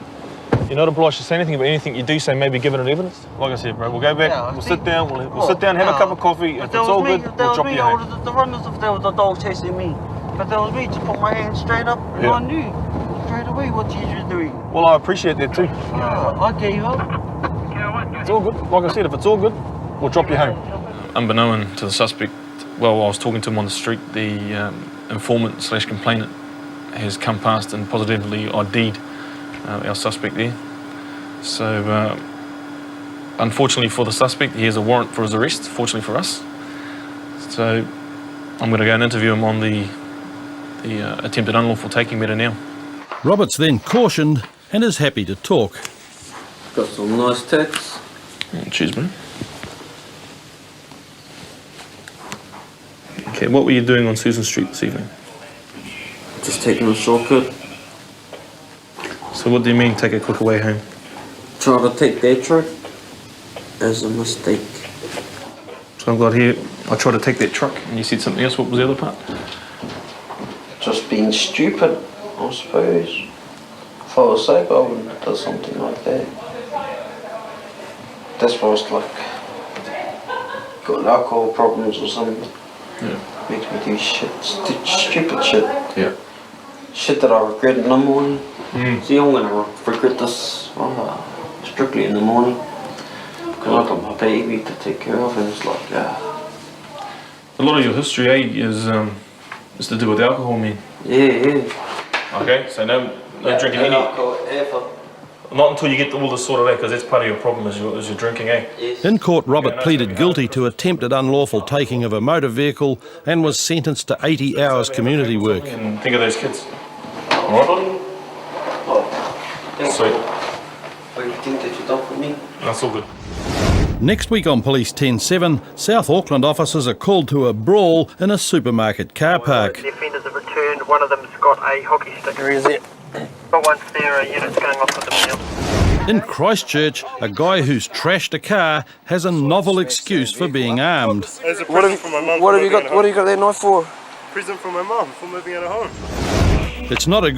you're not obliged to say anything, but anything you do say, maybe give it an evidence. Like I said, bro, we'll go back, we'll sit down, we'll sit down, have a cup of coffee. If it's all good, we'll drop you home. The runners, if there was a dog chasing me. But that was me, just put my hands straight up, and I knew straight away what you were doing. Well, I appreciate that too. Yeah, I gave up. It's all good. Like I said, if it's all good, we'll drop you home. Unbeknown to the suspect, well, I was talking to him on the street, the informant / complainant has come past and positively ID'd our suspect there. So, unfortunately for the suspect, he has a warrant for his arrest, fortunately for us. So, I'm going to go and interview him on the attempted unlawful taking matter now. Robert's then cautioned and is happy to talk. Got some nice tats. Cheers, man. Okay, what were you doing on Susan Street this evening? Just taking a shortcut. So what do you mean, take a quicker way home? Try to take that truck as a mistake. So I've got here, I tried to take that truck and you said something else. What was the other part? Just being stupid, I suppose. If I was sober, I wouldn't have done something like that. This was like, got alcohol problems or something. Yeah. Makes me do shit, stupid shit. Yeah. Shit that I regret in the morning. Mm. See, I'm gonna regret this strictly in the morning. Because I got my baby to take care of and it's like, A lot of your history, is to do with alcohol, man. Yeah. Okay, so no drinking any. alcohol ever. Not until you get all this sorted out, because that's part of your problem is your drinking, eh? In court, Robert pleaded guilty to attempted unlawful taking of a motor vehicle and was sentenced to 80 hours community work. And think of those kids. Alright? Sweet. Everything that you've done for me. That's all good. Next week on Police 10-7, South Auckland officers are called to a brawl in a supermarket car park. The offenders have returned. One of them's got a hockey stick. Where is it? But once their unit's going off with them now. In Christchurch, a guy who's trashed a car has a novel excuse for being armed. There's a present from my mum. What have you got that knife for? Present from my mum for moving out of home. It's not a